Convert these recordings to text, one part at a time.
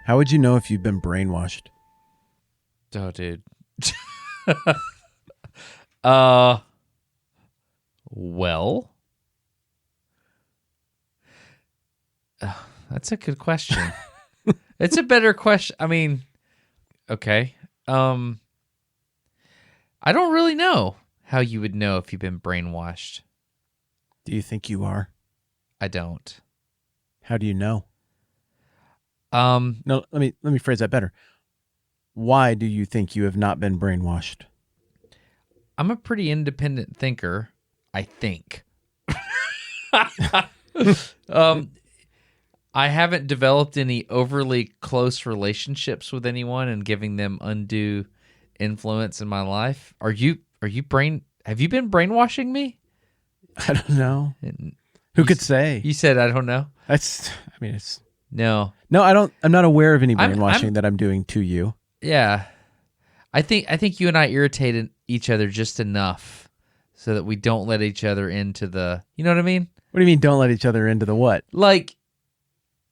How would you know if you've been brainwashed? Oh, dude. Well, that's a good question. It's a better question. I mean, okay. I don't really know how you would know if you've been brainwashed. Do you think you are? I don't. How do you know? Um, No, let me phrase that better. Why do you think you have not been brainwashed? I'm a pretty independent thinker, I think. I haven't developed any overly close relationships with anyone and giving them undue influence in my life. Have you been brainwashing me? I don't know. Who could say? You said I don't know. It's No. No, I don't. I'm not aware of any I'm- brainwashing that I'm doing to you. Yeah. I think you and I irritated each other just enough so that we don't let each other into the, you know what I mean? What do you mean don't let each other into the what? Like,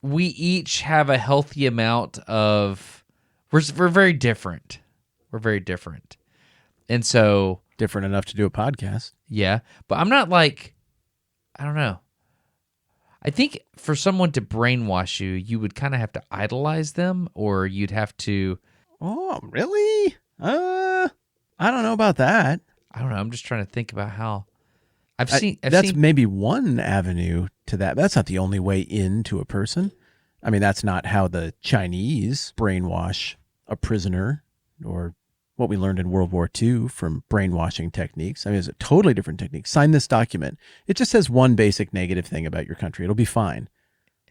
we each have a healthy amount of, we're very different. We're very different. And so, Different enough to do a podcast. yeah, but I'm not like, I don't know. I think for someone to brainwash you, you would kind of have to idolize them, or you'd have to, Oh, really? I don't know about that. I don't know. I'm just trying to think about how I've seen. That's maybe one avenue to that. That's not the only way into a person. I mean, that's not how the Chinese brainwash a prisoner, or what we learned in World War II from brainwashing techniques. I mean, it's a totally different technique. Sign this document. It just says one basic negative thing about your country. It'll be fine.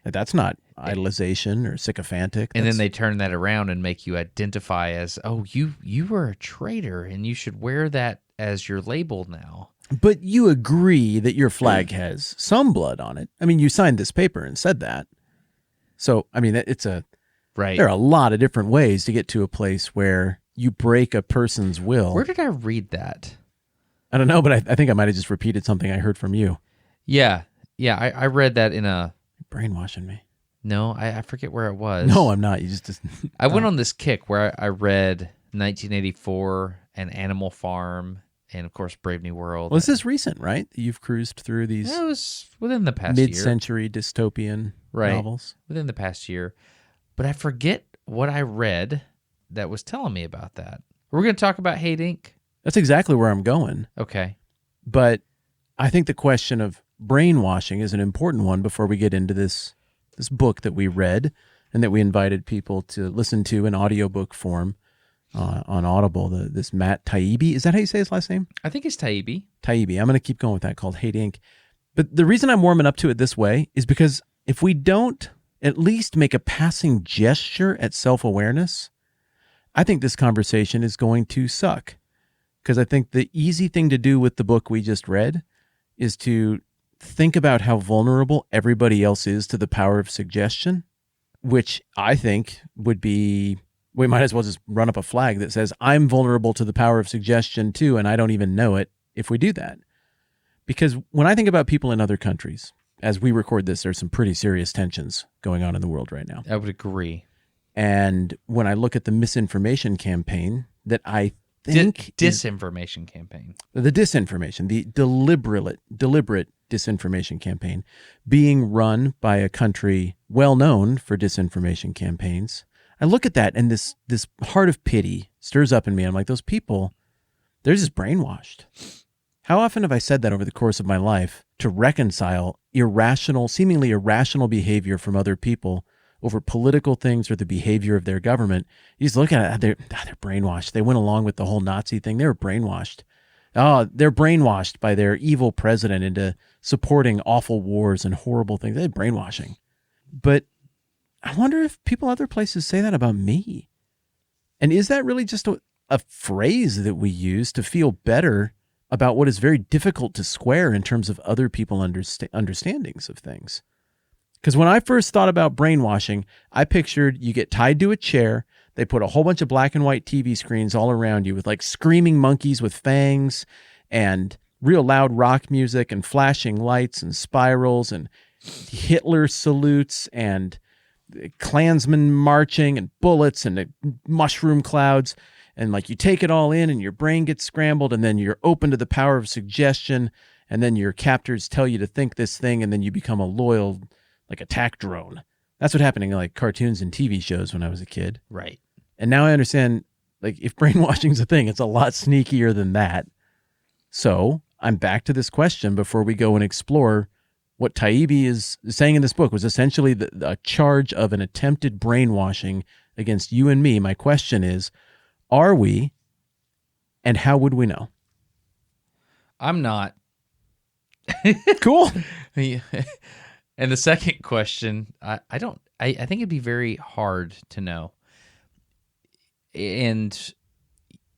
That's not idolization or sycophantic. And then they turn that around and make you identify as, oh, you were a traitor, and you should wear that as your label now. But you agree that your flag has some blood on it. I mean, you signed this paper and said that. So, I mean, Right. there are a lot of different ways to get to a place where you break a person's will. Where did I read that? I don't know, but I think I might have just repeated something I heard from you. Yeah. I read that in a, Brainwashing me. no, I forget where it was. No, I'm not. You just I went on this kick where I read 1984 and Animal Farm and, of course, Brave New World. Well, this is recent, right? You've cruised through these It was within the past year. mid-century dystopian novels. Within the past year. But I forget what I read that was telling me about that. We're going to talk about Hate Inc. That's exactly where I'm going. Okay. But I think the question of brainwashing is an important one before we get into this book that we read and that we invited people to listen to in audiobook form on Audible. This Matt Taibbi. Is that how you say his last name? I think it's Taibbi. Taibbi. I'm going to keep going with that, called Hate Inc. But the reason I'm warming up to it this way is because if we don't at least make a passing gesture at self-awareness, I think this conversation is going to suck. Because I think the easy thing to do with the book we just read is to think about how vulnerable everybody else is to the power of suggestion, which I think would be, we might as well just run up a flag that says, I'm vulnerable to the power of suggestion too, and I don't even know it if we do that. Because when I think about people in other countries, as we record this, there's some pretty serious tensions going on in the world right now. I would agree. And when I look at the misinformation campaign that I think disinformation campaign. The disinformation, the deliberate disinformation campaign being run by a country well known for disinformation campaigns. I look at that and this heart of pity stirs up in me. I'm like, those people, they're just brainwashed. How often have I said that over the course of my life to reconcile seemingly irrational behavior from other people over political things or the behavior of their government? You just look at it, they're brainwashed. They went along with the whole Nazi thing. They were brainwashed. Oh, they're brainwashed by their evil president into supporting awful wars and horrible things. They're brainwashing. But I wonder if people other places say that about me. And is that really just a phrase that we use to feel better about what is very difficult to square in terms of other people's understandings of things? Because when I first thought about brainwashing, I pictured you get tied to a chair, they put a whole bunch of black and white TV screens all around you with like screaming monkeys with fangs and real loud rock music and flashing lights and spirals and Hitler salutes and Klansmen marching and bullets and mushroom clouds. And like you take it all in and your brain gets scrambled, and then you're open to the power of suggestion, and then your captors tell you to think this thing, and then you become a loyal like attack drone. That's what happened in like cartoons and TV shows when I was a kid. Right. And now I understand, like, if brainwashing's a thing, it's a lot sneakier than that. So I'm back to this question before we go and explore what Taibbi is saying in this book was essentially a charge of an attempted brainwashing against you and me. My question is, are we, and how would we know? I'm not. Cool. And the second question, I think it'd be very hard to know. And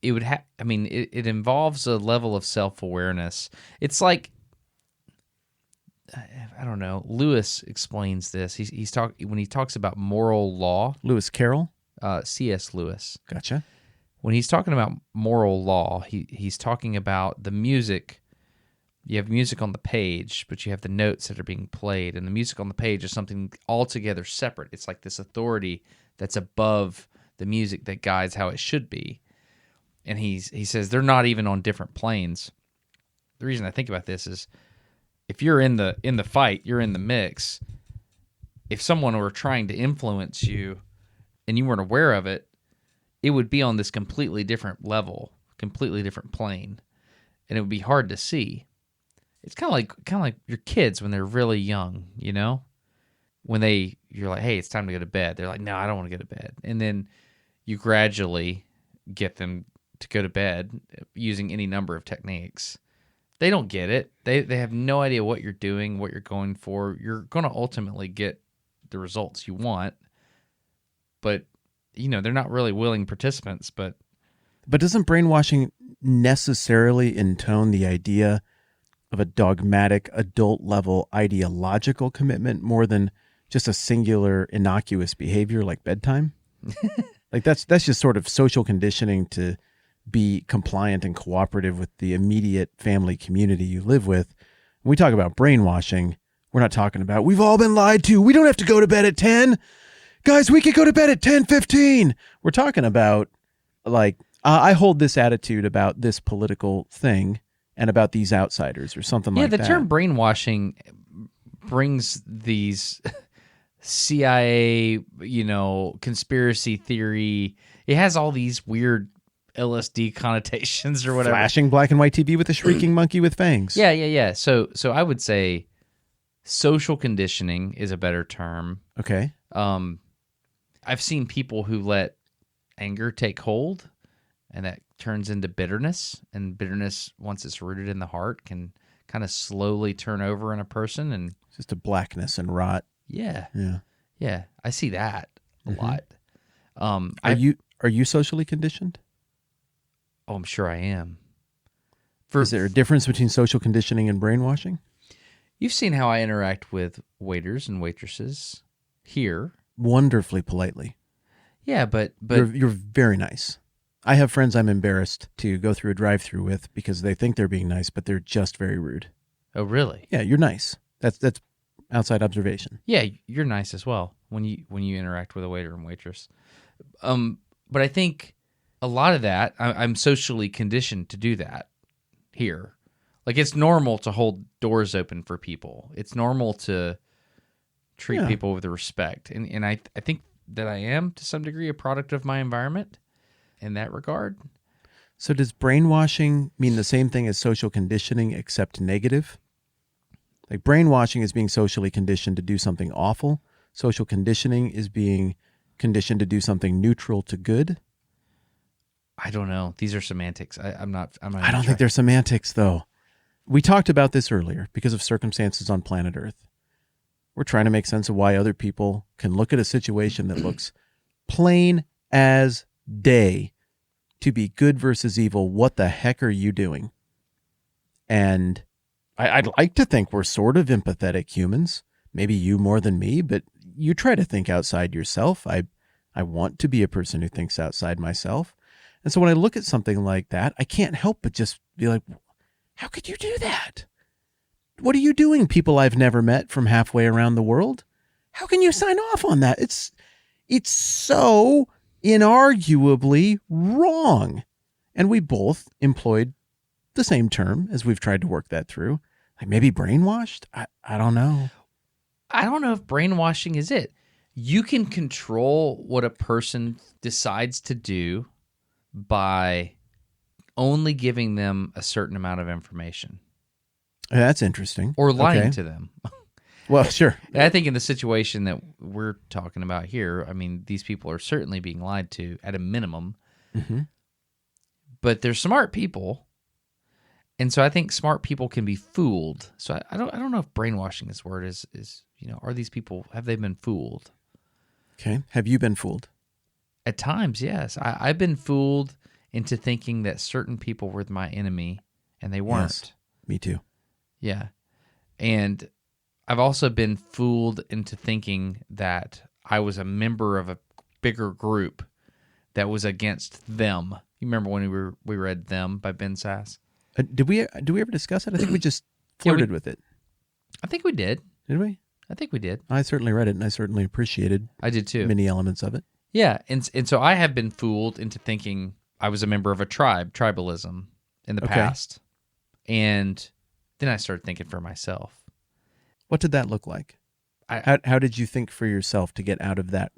it would it involves a level of self-awareness. It's like, I don't know. Lewis explains this. When he talks about moral law. Lewis Carroll? C.S. Lewis. Gotcha. When he's talking about moral law, he's talking about the music. You have music on the page, but you have the notes that are being played, and the music on the page is something altogether separate. It's like this authority that's above the music that guides how it should be. And he says they're not even on different planes. The reason I think about this is, if you're in the fight, you're in the mix. If someone were trying to influence you and you weren't aware of it, it would be on this completely different level, completely different plane, and it would be hard to see. It's kind of like your kids when they're really young, you know? When you're like, hey, it's time to go to bed. They're like, no, I don't want to go to bed. And then you gradually get them to go to bed using any number of techniques. They don't get it. They have no idea what you're doing, what you're going for. You're going to ultimately get the results you want. But, they're not really willing participants. But doesn't brainwashing necessarily intone the idea of a dogmatic, adult-level ideological commitment more than just a singular innocuous behavior like bedtime? Like that's just sort of social conditioning to be compliant and cooperative with the immediate family community you live with. When we talk about brainwashing, we're not talking about, we've all been lied to. We don't have to go to bed at 10. Guys, we could go to bed at 10:15. We're talking about, like, I hold this attitude about this political thing and about these outsiders or something like that. Yeah, the term brainwashing brings these CIA, conspiracy theory. It has all these weird LSD connotations or whatever. Flashing black and white TV with a shrieking monkey with fangs. Yeah. So I would say social conditioning is a better term. Okay. I've seen people who let anger take hold, and that turns into bitterness. And bitterness, once it's rooted in the heart, can kind of slowly turn over in a person. And just a blackness and rot. Yeah. I see that a lot. Are you socially conditioned? Oh, I'm sure I am. Is there a difference between social conditioning and brainwashing? You've seen how I interact with waiters and waitresses here. Wonderfully politely. Yeah, but you're very nice. I have friends I'm embarrassed to go through a drive-through with because they think they're being nice, but they're just very rude. Oh, really? Yeah, you're nice. That's outside observation. Yeah, you're nice as well when you interact with a waiter and waitress. But I think a lot of that, I'm socially conditioned to do that here. Like, it's normal to hold doors open for people. It's normal to treat people with respect. And I think that I am, to some degree, a product of my environment in that regard. So does brainwashing mean the same thing as social conditioning except negative? Like, brainwashing is being socially conditioned to do something awful. Social conditioning is being conditioned to do something neutral to good. I don't know. These are semantics. I don't think they're semantics, though. We talked about this earlier because of circumstances on planet Earth. We're trying to make sense of why other people can look at a situation that looks plain as day to be good versus evil. What the heck are you doing? And I'd like to think we're sort of empathetic humans. Maybe you more than me, but you try to think outside yourself. I want to be a person who thinks outside myself. And so when I look at something like that, I can't help but just be like, How could you do that? What are you doing, people I've never met from halfway around the world? How can you sign off on that? It's so inarguably wrong. And we both employed the same term as we've tried to work that through. Like maybe brainwashed? I don't know. I don't know if brainwashing is it. You can control what a person decides to do by only giving them a certain amount of information. That's interesting. Or lying to them. Well, sure. And I think in the situation that we're talking about here, I mean, these people are certainly being lied to at a minimum. Mm-hmm. But they're smart people. And so I think smart people can be fooled. So I don't know if brainwashing this word is are these people, have they been fooled? Okay. Have you been fooled? At times, yes. I've been fooled into thinking that certain people were my enemy, and they weren't. Yes, me too. Yeah. And I've also been fooled into thinking that I was a member of a bigger group that was against them. You remember when we read Them by Ben Sass? Did we ever discuss it? I think we just flirted with it. I think we did. Did we? I think we did. I certainly read it, and I certainly appreciated I did too. many elements of it. Yeah, and so I have been fooled into thinking I was a member of a tribalism in the past. And then I started thinking for myself. What did that look like? How did you think for yourself to get out of that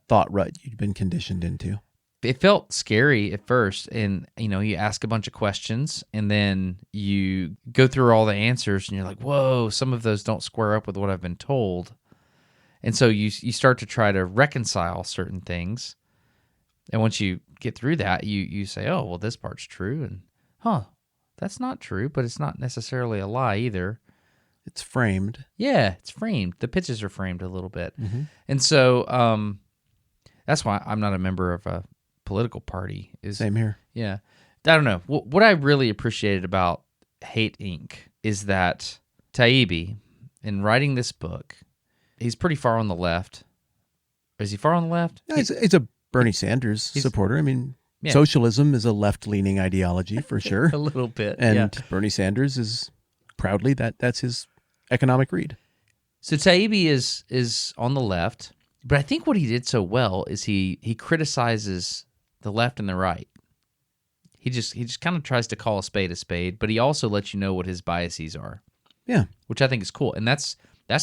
thought rut you'd been conditioned into? It felt scary at first, and you ask a bunch of questions, and then you go through all the answers, and you're like, whoa, some of those don't square up with what I've been told. And so you start to try to reconcile certain things. And once you get through that, you say, oh, well, this part's true. And, that's not true, but it's not necessarily a lie either. It's framed. Yeah, it's framed. The pitches are framed a little bit. Mm-hmm. And so that's why I'm not a member of a political party. Same here. Yeah. I don't know. What I really appreciated about Hate Inc. is that Taibbi, in writing this book, he's pretty far on the left. Is he far on the left? Yeah, he's a Bernie Sanders supporter. I mean, socialism is a left-leaning ideology for sure. A little bit, and Bernie Sanders is proudly that's his economic read. So Taibbi is on the left, but I think what he did so well is he criticizes the left and the right. He just kind of tries to call a spade, but he also lets you know what his biases are. Yeah, which I think is cool, and that's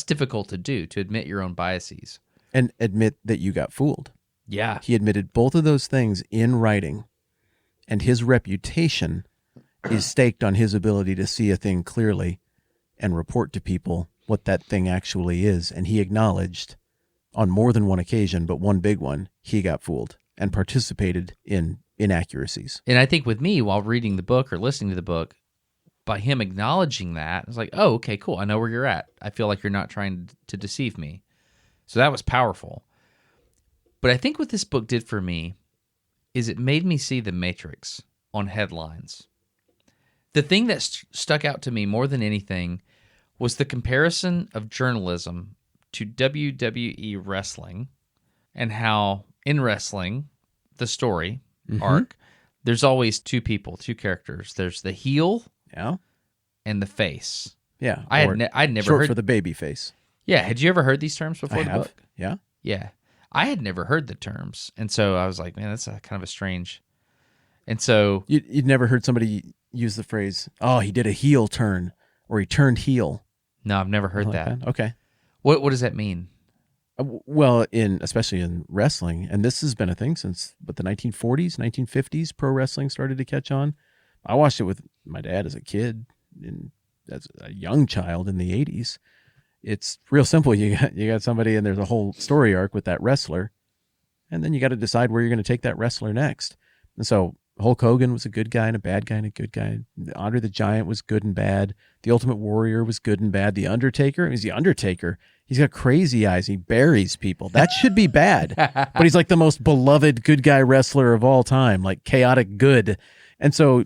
difficult to do, to admit your own biases and admit that you got fooled. Yeah, he admitted both of those things in writing, and his reputation is staked on his ability to see a thing clearly and report to people what that thing actually is. And he acknowledged on more than one occasion, but one big one, he got fooled and participated in inaccuracies. And I think with me, while reading the book or listening to the book, by him acknowledging that, it's like, oh, okay, cool. I know where you're at. I feel like you're not trying to deceive me. So that was powerful. But I think what this book did for me is it made me see the Matrix on headlines. The thing that stuck out to me more than anything was the comparison of journalism to WWE wrestling, and how in wrestling, the story arc, there's always two people, two characters. There's the heel and the face. Yeah. I'd never short heard for the baby face. Yeah. Had you ever heard these terms before the book? Yeah. Yeah. I had never heard the terms. And so I was like, man, that's kind of a strange. And so You'd never heard somebody use the phrase, oh, he did a heel turn, or he turned heel. No, I've never heard that. Okay. What does that mean? Well, especially in wrestling, and this has been a thing since the 1940s, 1950s, pro wrestling started to catch on. I watched it with my dad as a kid, and as a young child in the 80s. It's real simple. You got somebody, and there's a whole story arc with that wrestler, and then you got to decide where you're going to take that wrestler next. And so Hulk Hogan was a good guy and a bad guy and a good guy. Andre the Giant was good and bad. The Ultimate Warrior was good and bad. The Undertaker, he's the Undertaker. He's got crazy eyes. He buries people. That should be bad. But he's like the most beloved good guy wrestler of all time, like chaotic good. And so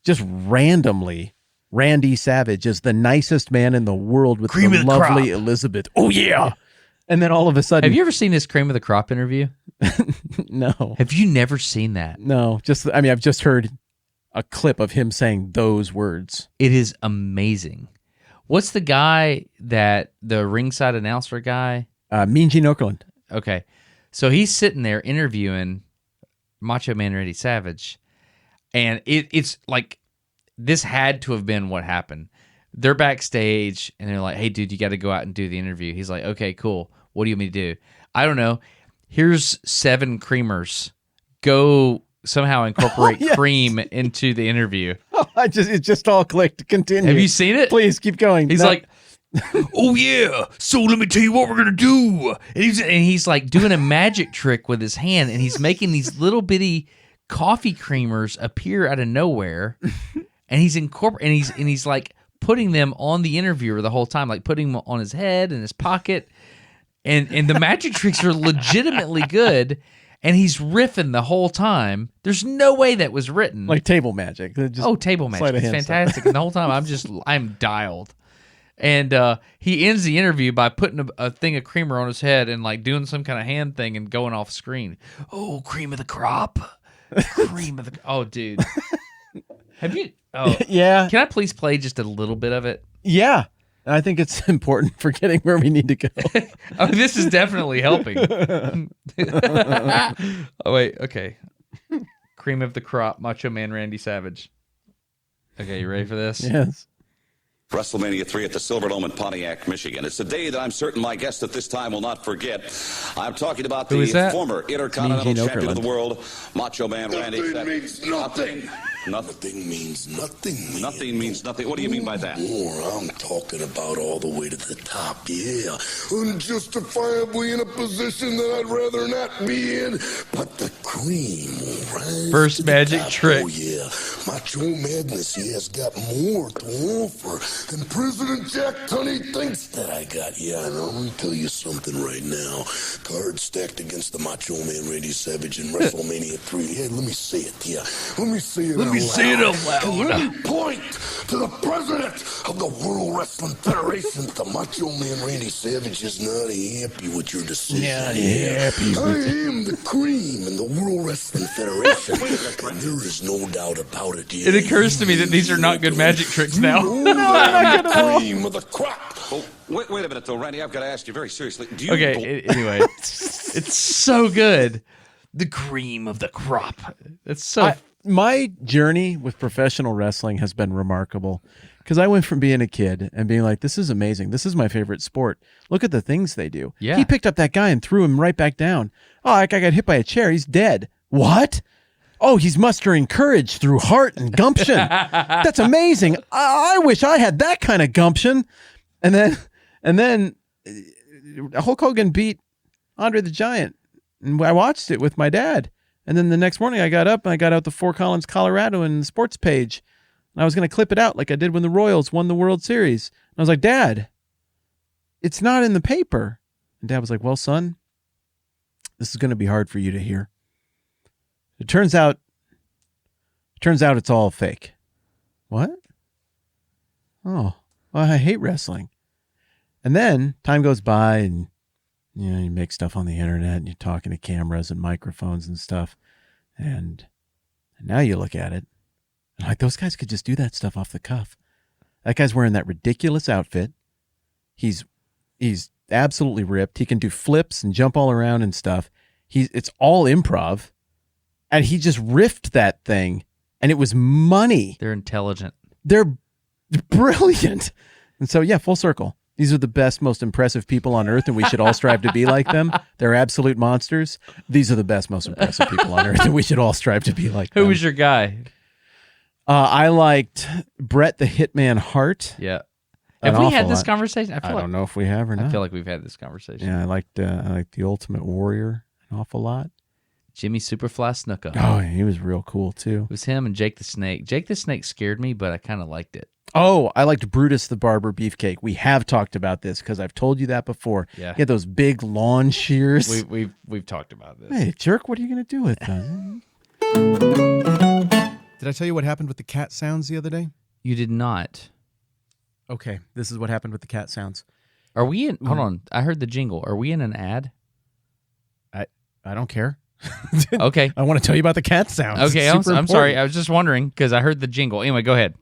just randomly, Randy Savage is the nicest man in the world with the lovely Elizabeth. Oh, yeah. And then all of a sudden... Have you ever seen this Cream of the Crop interview? No. Have you never seen that? No. I've just heard a clip of him saying those words. It is amazing. What's the guy that the ringside announcer guy? Mean Gene Okerlund. Okay. So he's sitting there interviewing Macho Man Randy Savage, and it's like this had to have been what happened. They're backstage, and they're like, hey, dude, you got to go out and do the interview. He's like, okay, cool. What do you want me to do? I don't know. Here's 7 creamers. Go somehow incorporate cream into the interview. It just all clicked. Continue. Have you seen it? Please keep going. He's like, oh yeah, so let me tell you what we're gonna do. And he's like doing a magic trick with his hand, and he's making these little bitty coffee creamers appear out of nowhere, and he's like putting them on the interviewer the whole time, like putting them on his head and his pocket, and the magic tricks are legitimately good. And he's riffing the whole time. There's no way that was written. Like table magic. Table magic. It's fantastic. And the whole time I'm dialed. And he ends the interview by putting a thing of creamer on his head and like doing some kind of hand thing and going off screen. Oh, cream of the crop. Cream of the... Oh, dude. Have you... Oh, yeah. Can I please play just a little bit of it? Yeah. I think it's important for getting where we need to go. Oh, this is definitely helping. Oh, wait. Okay. Cream of the crop, Macho Man Randy Savage. Okay, you ready for this? Yes. WrestleMania 3 at the Silverdome in Pontiac, Michigan. It's a day that I'm certain my guest at this time will not forget. I'm talking about Who is the that? former Intercontinental Champion Okerlund. of the world, Macho Man Randy Nothing Savage. means nothing. Nothing means nothing. Man. Nothing means nothing. What do you mean by that? More, I'm talking about all the way to the top, yeah. Unjustifiably in a position that I'd rather not be in, but the cream will rise First to the magic top. trick. Oh, yeah. Macho Madness, he has got more to offer than President Jack Tunney thinks that I got. Yeah, and I'm going to tell you something right now. Cards stacked against the Macho Man Randy Savage in WrestleMania 3. Hey, let me say it, yeah. Let me say it out loud. Say it out loud. And let me point to the president of the World Wrestling Federation. The Macho Man Randy Savage is not happy with your decision. Not happy with I am the cream in the World Wrestling Federation. And there is no doubt about it. It occurs to me that these are not good magic tricks now. Cream of the crop. Oh, wait a minute, though, Randy. I've got to ask you very seriously. Do you Okay, anyway. It's so good. The cream of the crop. It's so... My journey with professional wrestling has been remarkable because I went from being a kid and being like, this is amazing. This is my favorite sport. Look at the things they do. Yeah. He picked up that guy and threw him right back down. Oh, that guy got hit by a chair. He's dead. What? Oh, he's mustering courage through heart and gumption. That's amazing. I wish I had that kind of gumption. And then Hulk Hogan beat Andre the Giant. And I watched it with my dad. And then the next morning I got up and I got out the Fort Collins, Colorado and the sports page. And I was going to clip it out like I did when the Royals won the World Series. And I was like, Dad, it's not in the paper. And Dad was like, well, son, this is going to be hard for you to hear. It turns out it's all fake. What? Oh, well, I hate wrestling. And then time goes by and you make stuff on the internet and you're talking to cameras and microphones and stuff. And now you look at it and like those guys could just do that stuff off the cuff. That guy's wearing that ridiculous outfit. He's absolutely ripped. He can do flips and jump all around and stuff. It's all improv. And he just riffed that thing and it was money. They're intelligent. They're brilliant. And so, yeah, full circle. These are the best, most impressive people on earth, and we should all strive to be like them. They're absolute monsters. These are the best, most impressive people on earth, and we should all strive to be like them. Who was your guy? I liked Bret the Hitman Hart. Yeah. An Have we had awful this lot. conversation? I don't know if we have or not. I feel like we've had this conversation. Yeah, I liked the Ultimate Warrior an awful lot. Jimmy Superfly Snuka. Oh, he was real cool, too. It was him and Jake the Snake. Jake the Snake scared me, but I kind of liked it. Oh, I liked Brutus the Barber Beefcake. We have talked about this because I've told you that before. Yeah. He had those big lawn shears. We've talked about this. Hey, jerk, what are you going to do with them? Did I tell you what happened with the cat sounds the other day? You did not. Okay, this is what happened with the cat sounds. Are we in? Hold on. I heard the jingle. Are we in an ad? I don't care. Okay. I want to tell you about the cat sounds. Okay, It's I'm super sorry. important. I was just wondering because I heard the jingle. Anyway, go ahead.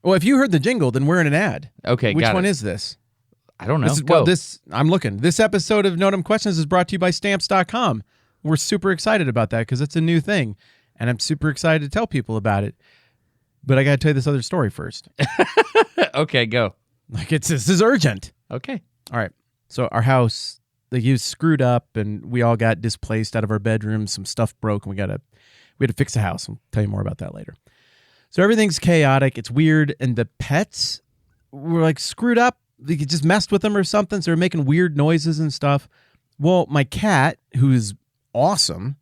Well, if you heard the jingle, then we're in an ad. Okay, Which got one it. is this? I don't know. This is, Go. well, I'm looking. This episode of No Dumb Questions is brought to you by Stamps.com. We're super excited about that because it's a new thing, and I'm super excited to tell people about it. But I got to tell you this other story first. Okay, go. Like this is urgent. Okay. All right. So our house, it was screwed up, and we all got displaced out of our bedrooms. Some stuff broke, and we had to fix the house. I'll tell you more about that later. So everything's chaotic. It's weird, and the pets were like screwed up. They just messed with them or something. So they're making weird noises and stuff. Well, my cat, who's awesome,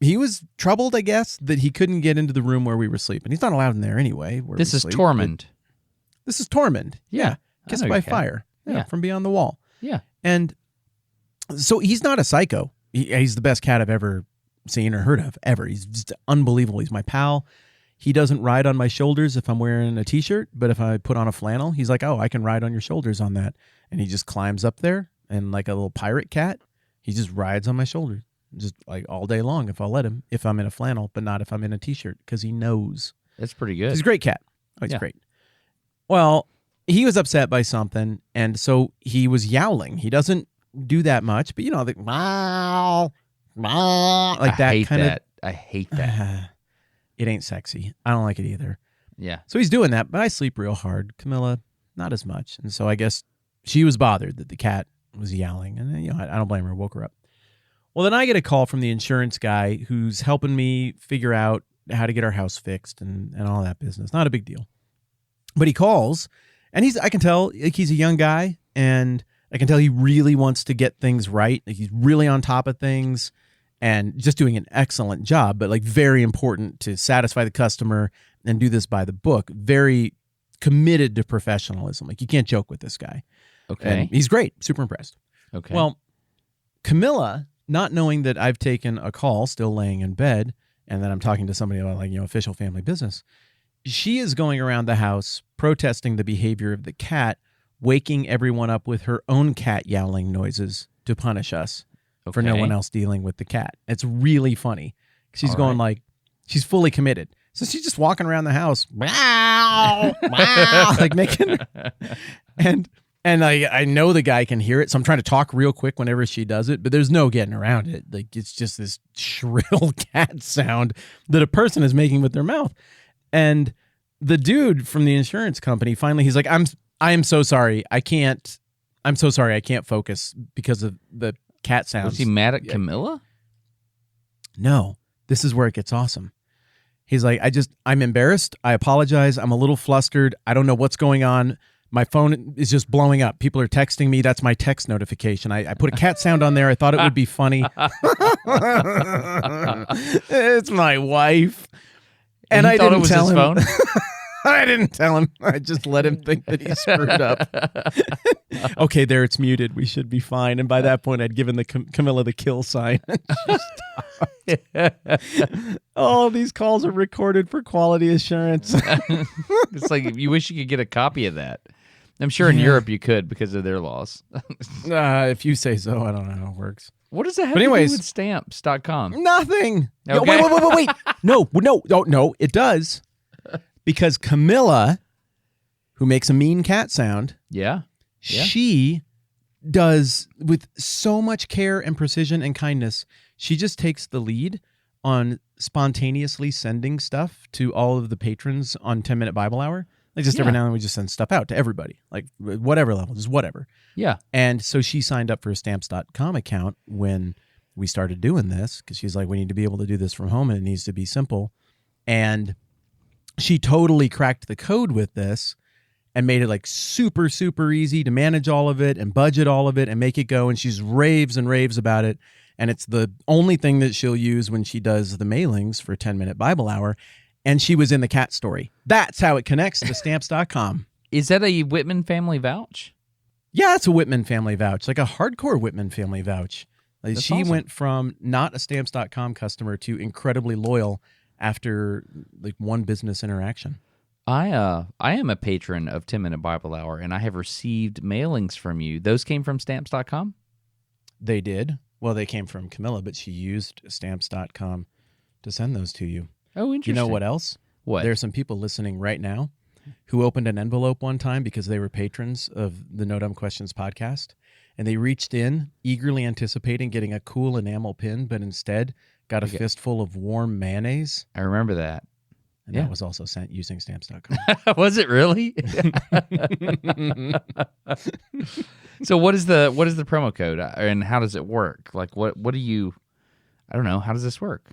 he was troubled, I guess, that he couldn't get into the room where we were sleeping. He's not allowed in there anyway. This is Tormund. This is Tormund. Yeah. I Kissed know by your cat. fire. Yeah. From beyond the wall. Yeah. And so he's not a psycho. He's the best cat I've ever seen or heard of, ever. He's just unbelievable. He's my pal. He doesn't ride on my shoulders if I'm wearing a T-shirt, but if I put on a flannel, he's like, oh, I can ride on your shoulders on that. And he just climbs up there, and like a little pirate cat, he just rides on my shoulder, just like all day long if I'll let him, if I'm in a flannel, but not if I'm in a T-shirt, because he knows. That's pretty good. He's a great cat. Oh, he's Yeah. great. Well, he was upset by something, and so he was yowling. He doesn't do that much, but you know, the wow, wow, like that I hate kind that. I hate that. of. It ain't sexy. I don't like it either. Yeah. So he's doing that, but I sleep real hard. Camilla, not as much, and so I guess she was bothered that the cat was yowling, and you know, I don't blame her. Woke her up. Well, then I get a call from the insurance guy who's helping me figure out how to get our house fixed and all that business. Not a big deal. But he calls, and I can tell like he's a young guy, and I can tell he really wants to get things right. Like he's really on top of things and just doing an excellent job, but like very important to satisfy the customer and do this by the book. Very committed to professionalism. Like you can't joke with this guy. Okay. And he's great. Super impressed. Okay. Well, Camilla, not knowing that I've taken a call, still laying in bed, and that I'm talking to somebody about like, you know, official family business, she is going around the house protesting the behavior of the cat, waking everyone up with her own cat yowling noises to punish us for no Okay. one else dealing with the cat. It's really funny. She's All going right. like, she's fully committed. So she's just walking around the house, wow, wow, like making, and I know the guy can hear it, so I'm trying to talk real quick whenever she does it, but there's no getting around it. Like it's just this shrill cat sound that a person is making with their mouth. And the dude from the insurance company finally, he's like, I am so sorry. I'm so sorry. I can't focus because of the cat sounds. Was he mad at Camilla? No, this is where it gets awesome. He's like, I'm embarrassed. I apologize. I'm a little flustered. I don't know what's going on. My phone is just blowing up. People are texting me. That's my text notification. I put a cat sound on there. I thought it would be funny. It's my wife. And he I thought didn't it was tell his him. phone? I didn't tell him. I just let him think that he screwed up. Okay, there, it's muted. We should be fine. And by that point, I'd given the Camilla the kill sign. All these calls are recorded for quality assurance. It's like you wish you could get a copy of that. I'm sure in Europe you could because of their laws. If you say so, I don't know how it works. What does that have But anyways- to do with stamps.com? Nothing. Yo, Okay. wait. No, it does. Because Camilla, who makes a mean cat sound, Yeah. Yeah. she does with so much care and precision and kindness. She just takes the lead on spontaneously sending stuff to all of the patrons on 10-minute Bible hour. Like just every Yeah. now and then we just send stuff out to everybody, like whatever level, just whatever. Yeah. And so she signed up for a stamps.com account when we started doing this because she's like, we need to be able to do this from home and it needs to be simple. And she totally cracked the code with this and made it like super, super easy to manage all of it and budget all of it and make it go. And she's raves and raves about it. And it's the only thing that she'll use when she does the mailings for 10-minute Bible hour. And she was in the cat story. That's how it connects to stamps.com. Is that a Whitman family vouch? Yeah, it's a Whitman family vouch, like a hardcore Whitman family vouch. Like That's she awesome. went from not a stamps.com customer to incredibly loyal after like one business interaction. I am a patron of 10-minute Bible hour, and I have received mailings from you. Those came from stamps.com? They did. Well, they came from Camilla, but she used stamps.com to send those to you. Oh, interesting. You know what else? What? There are some people listening right now who opened an envelope one time because they were patrons of the No Dumb Questions podcast, and they reached in eagerly anticipating getting a cool enamel pin, but instead got a fistful of warm mayonnaise. I remember that. And Yeah. that was also sent using stamps.com. Was it really? So what is the promo code and how does it work? Like what do you I don't know, how does this work?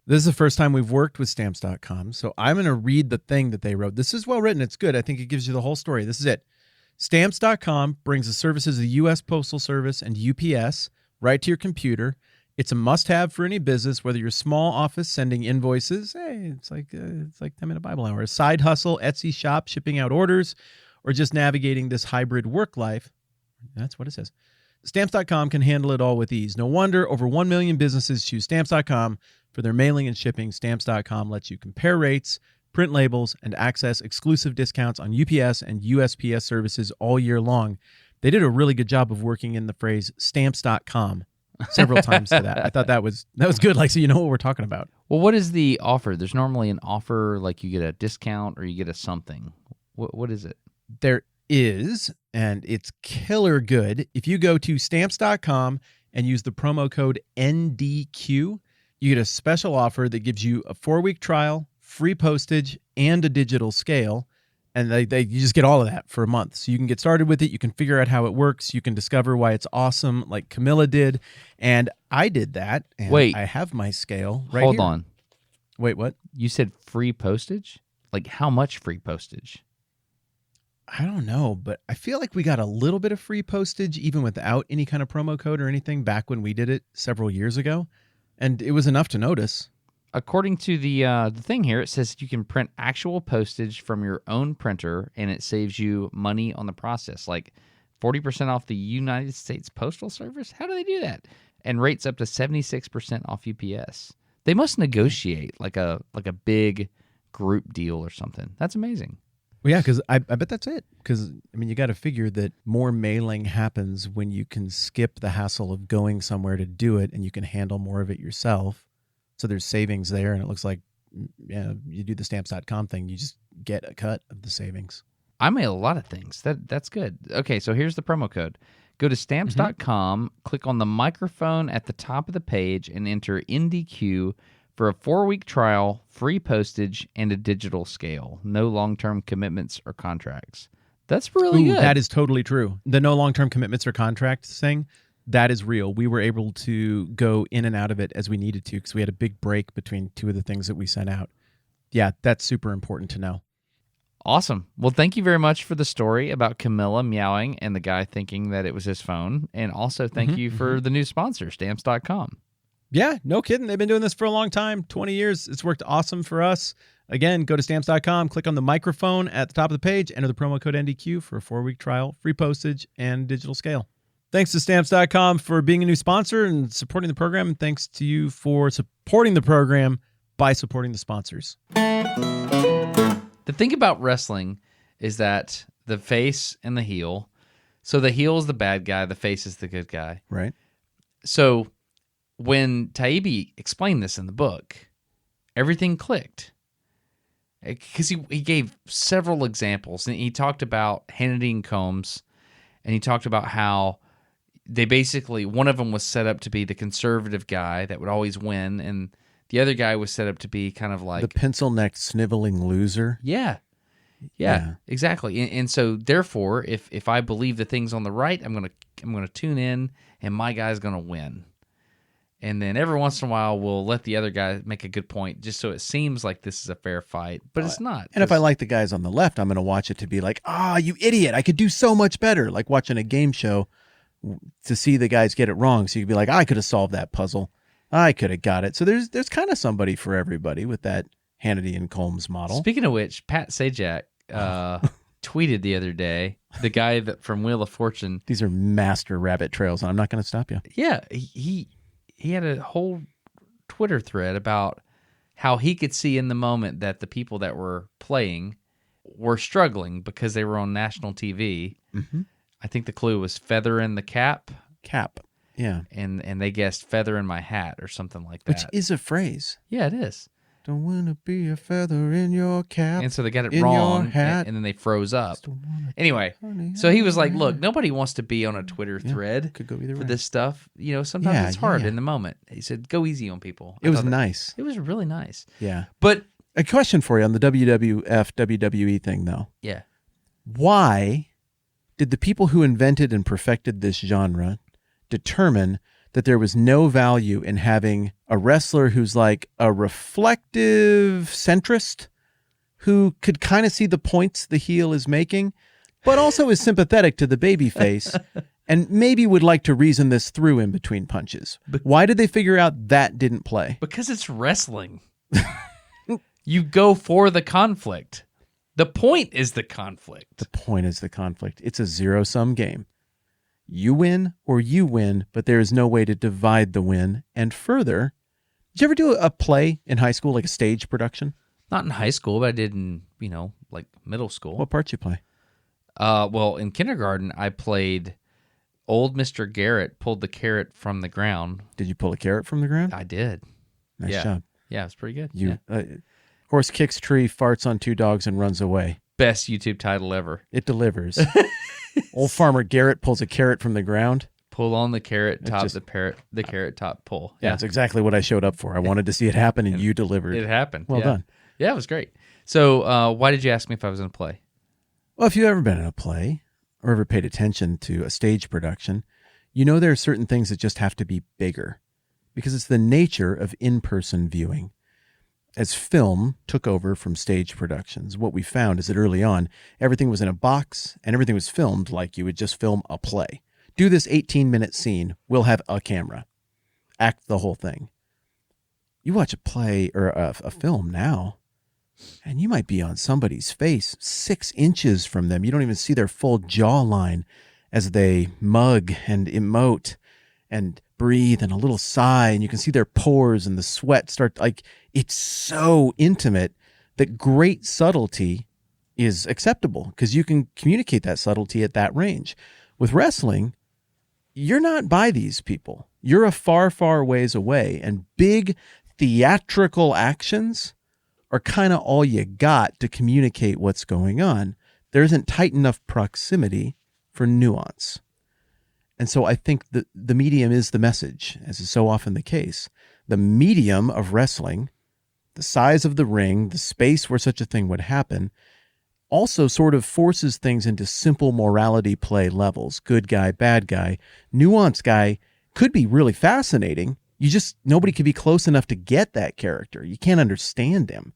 This is the first time we've worked with stamps.com, so I'm going to read the thing that they wrote. This is well written. It's good. I think it gives you the whole story. This is it. Stamps.com brings the services of the U.S. Postal Service and UPS right to your computer. It's a must-have for any business, whether you're a small office sending invoices. Hey, it's like 10-minute Bible hour. A side hustle, Etsy shop, shipping out orders, or just navigating this hybrid work life. That's what it says. Stamps.com can handle it all with ease. No wonder over 1 million businesses choose Stamps.com for their mailing and shipping. Stamps.com lets you compare rates, print labels, and access exclusive discounts on UPS and USPS services all year long. They did a really good job of working in the phrase Stamps.com several times to that. I thought that was good, like, so you know what we're talking about. Well, what is the offer? There's normally an offer like you get a discount or you get a something. What is it? There is, and it's killer good. If you go to Stamps.com and use the promo code NDQ, you get a special offer that gives you a 4-week trial, free postage, and a digital scale. And you just get all of that for a month. So you can get started with it. You can figure out how it works. You can discover why it's awesome, like Camilla did. And I did that. And Wait. I have my scale right Hold here. on. Wait, what? You said free postage? Like how much free postage? I don't know, but I feel like we got a little bit of free postage even without any kind of promo code or anything back when we did it several years ago. And it was enough to notice. According to the thing here, it says you can print actual postage from your own printer, and it saves you money on the process, like 40% off the United States Postal Service. How do they do that? And rates up to 76% off UPS. They must negotiate like a big group deal or something. That's amazing. Well, yeah, because I bet that's it. Because, I mean, you got to figure that more mailing happens when you can skip the hassle of going somewhere to do it, and you can handle more of it yourself. So there's savings there, and it looks like, yeah, you do the Stamps.com thing, you just get a cut of the savings. I made a lot of things. That's good. Okay, so here's the promo code. Go to Stamps.com, click on the microphone at the top of the page, and enter NDQ for a 4-week trial, free postage, and a digital scale. No long-term commitments or contracts. That's really good. That is totally true. The no long-term commitments or contracts thing, that is real. We were able to go in and out of it as we needed to because we had a big break between two of the things that we sent out. Yeah, that's super important to know. Awesome. Well, thank you very much for the story about Camilla meowing and the guy thinking that it was his phone. And also thank you for the new sponsor, Stamps.com. Yeah, no kidding. They've been doing this for a long time, 20 years. It's worked awesome for us. Again, go to Stamps.com, click on the microphone at the top of the page, enter the promo code NDQ for a 4-week trial, free postage, and digital scale. Thanks to Stamps.com for being a new sponsor and supporting the program. And thanks to you for supporting the program by supporting the sponsors. The thing about wrestling is that the face and the heel. So the heel is the bad guy, the face is the good guy. Right. So when Taibbi explained this in the book, everything clicked. Because he gave several examples. And he talked about Hannity and Combs. And he talked about how they basically, one of them was set up to be the conservative guy that would always win, and the other guy was set up to be kind of like the pencil-necked, sniveling loser. Yeah, exactly. And so, therefore, if I believe the things on the right, I'm gonna tune in, and my guy's gonna win. And then every once in a while, we'll let the other guy make a good point, just so it seems like this is a fair fight, but it's not. And if I like the guys on the left, I'm going to watch it to be like, you idiot, I could do so much better. Like watching a game show to see the guys get it wrong. So you could be like, I could have solved that puzzle. I could have got it. So there's kind of somebody for everybody with that Hannity and Combs model. Speaking of which, Pat Sajak tweeted the other day, the guy that from Wheel of Fortune. These are master rabbit trails, and I'm not going to stop you. Yeah, he had a whole Twitter thread about how he could see in the moment that the people that were playing were struggling because they were on national TV. Mm-hmm. I think the clue was feather in the cap. Cap. Yeah. and they guessed feather in my hat or something like that. Which is a phrase. Yeah, it is. Don't want to be a feather in your cap. And so they got it in wrong, your hat. and then they froze up. Don't wanna- Anyway, honey, so he was like, honey. look, nobody wants to be on a Twitter thread Could go either for way. this stuff. You know, sometimes Yeah, it's hard yeah. in the moment. He said, go easy on people. It was thought that- nice. It was really nice. Yeah. But, A question for you on the WWF, WWE thing, though. yeah. Why did the people who invented and perfected this genre determine that there was no value in having a wrestler who's like a reflective centrist who could kind of see the points the heel is making, but also is sympathetic to the babyface and maybe would like to reason this through in between punches? Why did they figure out that didn't play? Because it's wrestling. You go for the conflict. The point is the conflict. The point is the conflict. It's a zero-sum game. You win or you win, but there is no way to divide the win. And further, did you ever do a play in high school, like a stage production? Not in high school, but I did in, like middle school. What part you play? Well, in kindergarten, I played old Mr. Garrett pulled the carrot from the ground. Did you pull a carrot from the ground? I did. Nice yeah. job. Yeah, it was pretty good. You Yeah. Horse kicks tree, farts on two dogs, and runs away. Best YouTube title ever. It delivers. Old Farmer Garrett pulls a carrot from the ground. Pull on the carrot top, just- the carrot top pull. Yeah, that's exactly what I showed up for. I wanted to see it happen, and you delivered. It happened. Well yeah. done. Yeah, it was great. So why did you ask me if I was in a play? Well, if you've ever been in a play or ever paid attention to a stage production, you know there are certain things that just have to be bigger because it's the nature of in-person viewing. As film took over from stage productions, what we found is that early on, everything was in a box and everything was filmed like you would just film a play. Do this 18-minute scene, we'll have a camera. Act the whole thing. You watch a play or a film now, and you might be on somebody's face 6 inches from them. You don't even see their full jawline as they mug and emote and breathe and a little sigh, and you can see their pores and the sweat start. Like, it's so intimate that great subtlety is acceptable because you can communicate that subtlety at that range. With wrestling, you're not by these people. You're a far, far ways away, and big theatrical actions are kind of all you got to communicate what's going on. There isn't tight enough proximity for nuance. And so I think the medium is the message, as is so often the case. The medium of wrestling, the size of the ring, the space where such a thing would happen, also sort of forces things into simple morality play levels. Good guy, bad guy. Nuance guy could be really fascinating. Nobody could be close enough to get that character. You can't understand him.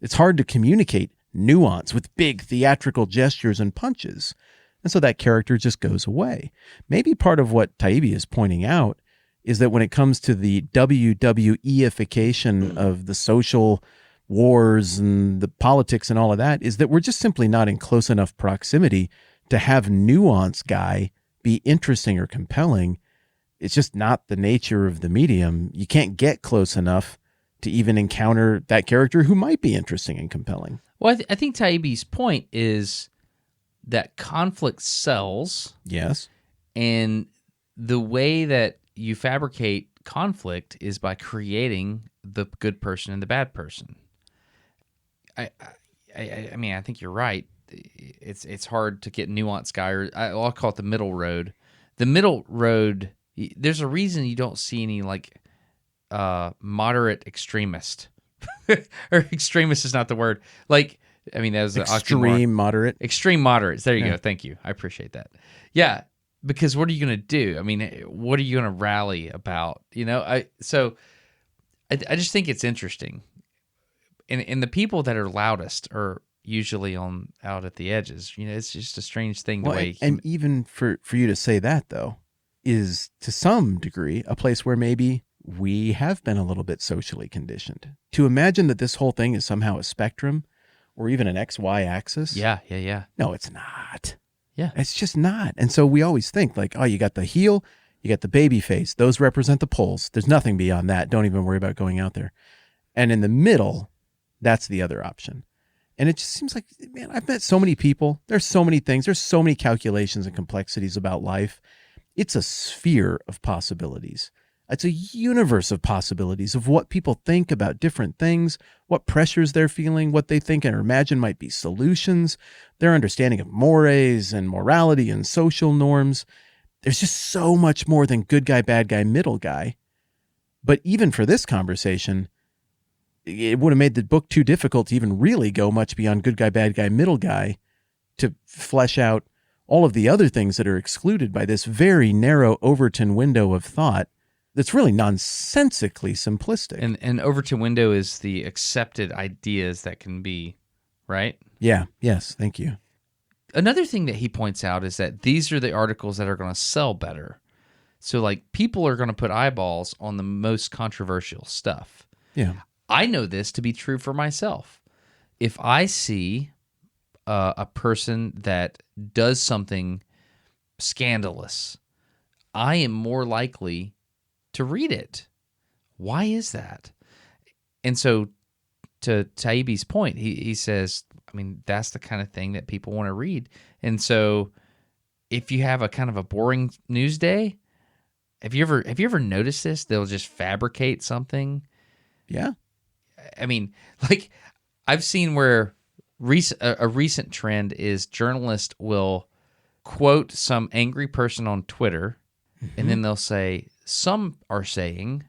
It's hard to communicate nuance with big theatrical gestures and punches. And so that character just goes away. Maybe part of what Taibbi is pointing out is that when it comes to the WWE-ification of the social wars and the politics and all of that, is that we're just simply not in close enough proximity to have nuance guy be interesting or compelling. It's just not the nature of the medium. You can't get close enough to even encounter that character who might be interesting and compelling. Well, I think Taibbi's point is that conflict sells. Yes. And the way that you fabricate conflict is by creating the good person and the bad person. I mean, I think you're right. It's hard to get nuanced guy, or I'll call it the middle road. The middle road, there's a reason you don't see any like moderate extremist. Or extremist is not the word. Like, I mean, that was Extreme moderate. Extreme moderates. There you Yeah. go. Thank you. I appreciate that. Yeah, because what are you going to do? I mean, what are you going to rally about? I just think it's interesting. And the people that are loudest are usually out at the edges. It's just a strange thing the way. And even for you to say that, though, is to some degree a place where maybe we have been a little bit socially conditioned. To imagine that this whole thing is somehow a spectrum or even an XY axis. Yeah. No, it's not. Yeah. It's just not. And so we always think like, oh, you got the heel, you got the baby face. Those represent the poles. There's nothing beyond that. Don't even worry about going out there. And in the middle, that's the other option. And it just seems like, man, I've met so many people. There's so many things. There's so many calculations and complexities about life. It's a sphere of possibilities. It's a universe of possibilities of what people think about different things, what pressures they're feeling, what they think or imagine might be solutions, their understanding of mores and morality and social norms. There's just so much more than good guy, bad guy, middle guy. But even for this conversation, it would have made the book too difficult to even really go much beyond good guy, bad guy, middle guy to flesh out all of the other things that are excluded by this very narrow Overton window of thought that's really nonsensically simplistic. And Overton window is the accepted ideas that can be, right? Yeah, yes, thank you. Another thing that he points out is that these are the articles that are going to sell better. So, like, people are going to put eyeballs on the most controversial stuff. Yeah. I know this to be true for myself. If I see a person that does something scandalous, I am more likely to read it. Why is that? And so, to Taibbi's point, he says, I mean, that's the kind of thing that people want to read. And so, if you have a kind of a boring news day, have you ever noticed this? They'll just fabricate something. Yeah. I mean, like, I've seen where a recent trend is journalists will quote some angry person on Twitter, and then they'll say, some are saying,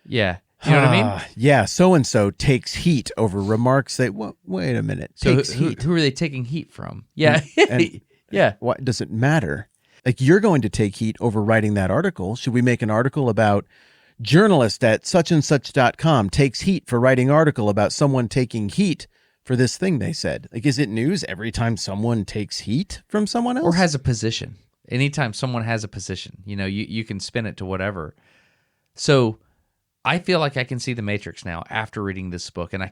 yeah, you know what I mean? Yeah, so-and-so takes heat over remarks that, wait a minute, So takes heat. who are they taking heat from? Yeah, And yeah. Why does it matter? Like, you're going to take heat over writing that article. Should we make an article about journalist at suchandsuch.com takes heat for writing article about someone taking heat for this thing they said? Like, is it news every time someone takes heat from someone else? Or has a position. Anytime someone has a position, you can spin it to whatever. So I feel like I can see the Matrix now after reading this book, and I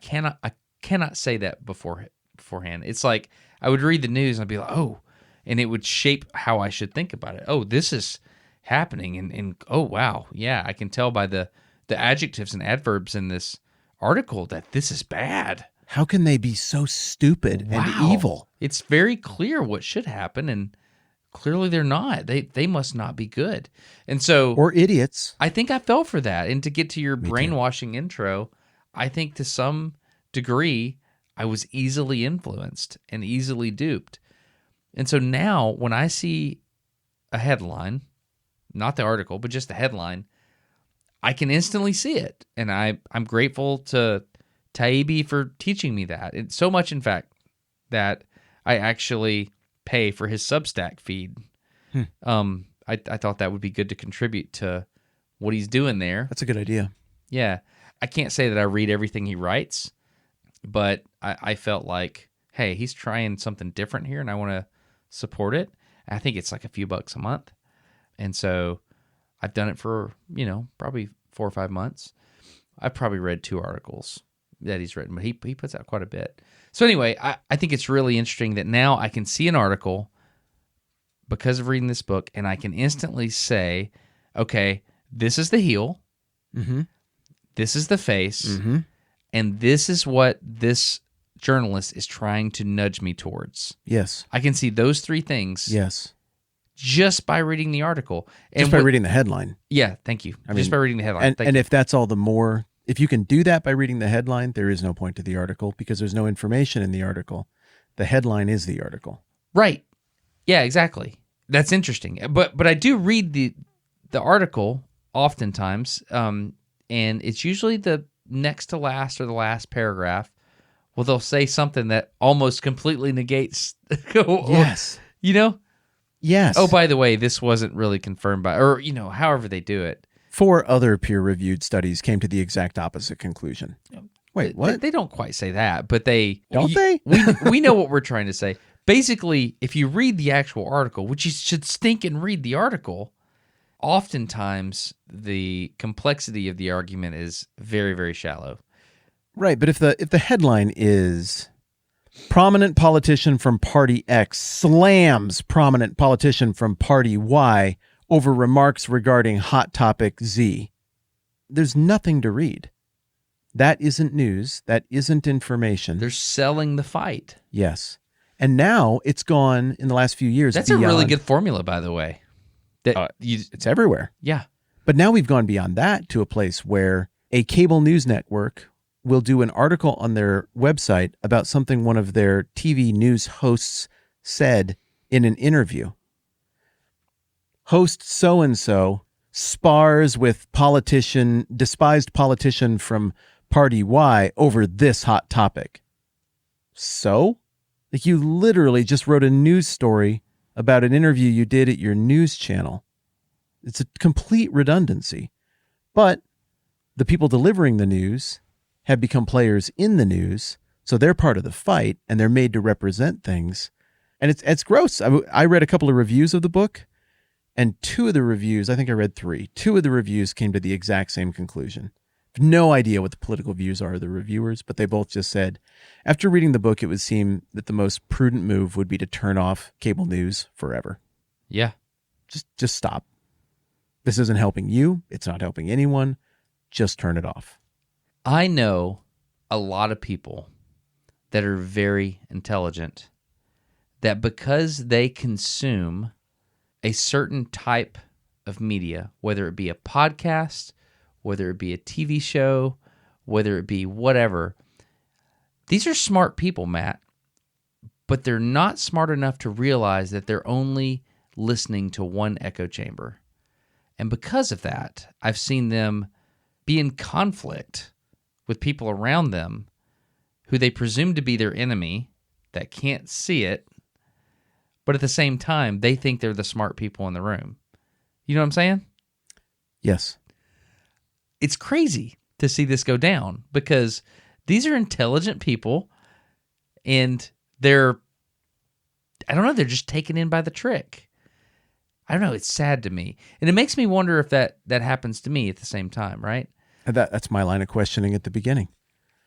cannot say that beforehand. It's like I would read the news and I'd be like, oh, and it would shape how I should think about it. Oh, this is happening, and oh wow, yeah, I can tell by the adjectives and adverbs in this article that this is bad. How can they be so stupid and evil? It's very clear what should happen, and clearly they're not. They must not be good. And so, or idiots. I think I fell for that. And to get to your brainwashing intro, I think to some degree I was easily influenced and easily duped. And so now when I see a headline, not the article, but just the headline, I can instantly see it. And I'm grateful to Taibbi for teaching me that. And so much, in fact, that I actually pay for his Substack feed. I thought that would be good to contribute to what he's doing there. That's a good idea. Yeah. I can't say that I read everything he writes, but I felt like, hey, he's trying something different here, and I want to support it. I think it's like a few bucks a month. And so I've done it for, probably 4 or 5 months. I've probably read 2 articles that he's written, but he puts out quite a bit. So anyway, I think it's really interesting that now I can see an article because of reading this book, and I can instantly say, okay, this is the heel, this is the face, and this is what this journalist is trying to nudge me towards. Yes. I can see those 3 things. Yes. Just by reading the article. Just by reading the headline. Yeah, thank you. Just by reading the headline. And if that's all the more, if you can do that by reading the headline, there is no point to the article because there's no information in the article. The headline is the article. Right. Yeah, exactly. That's interesting. But I do read the article oftentimes, and it's usually the next to last or the last paragraph. Well, they'll say something that almost completely negates. Yes. Yes. Oh, by the way, this wasn't really confirmed by, or, however they do it. 4 other peer-reviewed studies came to the exact opposite conclusion. Wait, what? They don't quite say that, but they... Don't they? We know what we're trying to say. Basically, if you read the actual article, which you should stink and read the article, oftentimes the complexity of the argument is very, very shallow. Right, but if the headline is prominent politician from party X slams prominent politician from party Y over remarks regarding hot topic Z, there's nothing to read. That isn't news. That isn't information. They're selling the fight. Yes. And now it's gone in the last few years. That's a really good formula, by the way. That you, It's everywhere. yeah, But now we've gone beyond that to a place where a cable news network will do an article on their website about something one of their TV news hosts said in an interview. Host so-and-so spars with despised politician from party Y over this hot topic. So? Like, you literally just wrote a news story about an interview you did at your news channel. It's a complete redundancy. But the people delivering the news have become players in the news, so they're part of the fight, and they're made to represent things. And it's gross. I read a couple of reviews of the book, and two of the reviews, I think I read three, two of the reviews came to the exact same conclusion. I have no idea what the political views are of the reviewers, but they both just said, after reading the book, it would seem that the most prudent move would be to turn off cable news forever. yeah. Just stop. This isn't helping you. It's not helping anyone. Just turn it off. I know a lot of people that are very intelligent that because they consume a certain type of media, whether it be a podcast, whether it be a TV show, whether it be whatever, these are smart people, Matt, but they're not smart enough to realize that they're only listening to one echo chamber. And because of that, I've seen them be in conflict with people around them who they presume to be their enemy that can't see it, but at the same time, they think they're the smart people in the room. You know what I'm saying? Yes. It's crazy to see this go down because these are intelligent people and they're just taken in by the trick. I don't know. It's sad to me. And it makes me wonder if that happens to me at the same time, right? That's my line of questioning at the beginning,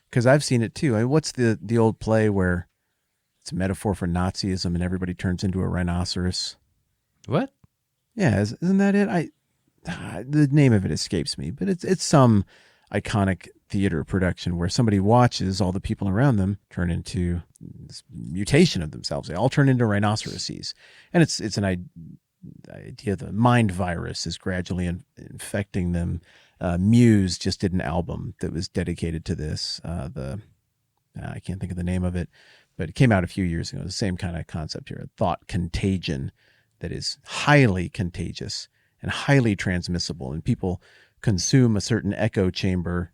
because I've seen it too. I mean, what's the old play where it's a metaphor for Nazism and everybody turns into a rhinoceros? What? Yeah, isn't that it? The name of it escapes me, but it's some iconic theater production where somebody watches all the people around them turn into this mutation of themselves. They all turn into rhinoceroses, and it's an idea the mind virus is gradually infecting them. Muse just did an album that was dedicated to this. I can't think of the name of it, but it came out a few years ago. The same kind of concept here, a thought contagion that is highly contagious and highly transmissible. And people consume a certain echo chamber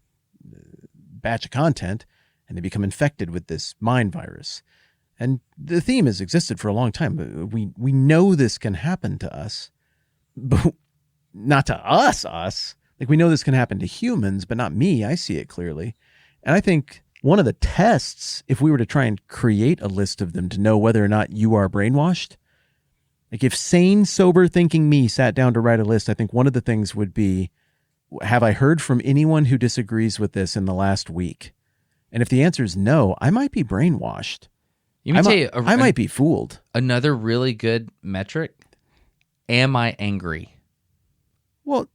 batch of content, and they become infected with this mind virus. And the theme has existed for a long time. We know this can happen to us, but not to us. Like, we know this can happen to humans, but not me. I see it clearly. And I think one of the tests, if we were to try and create a list of them to know whether or not you are brainwashed, like if sane, sober thinking me sat down to write a list, I think one of the things would be, have I heard from anyone who disagrees with this in the last week? And if the answer is no, I might be brainwashed. I might be fooled. Another really good metric. Am I angry? Well,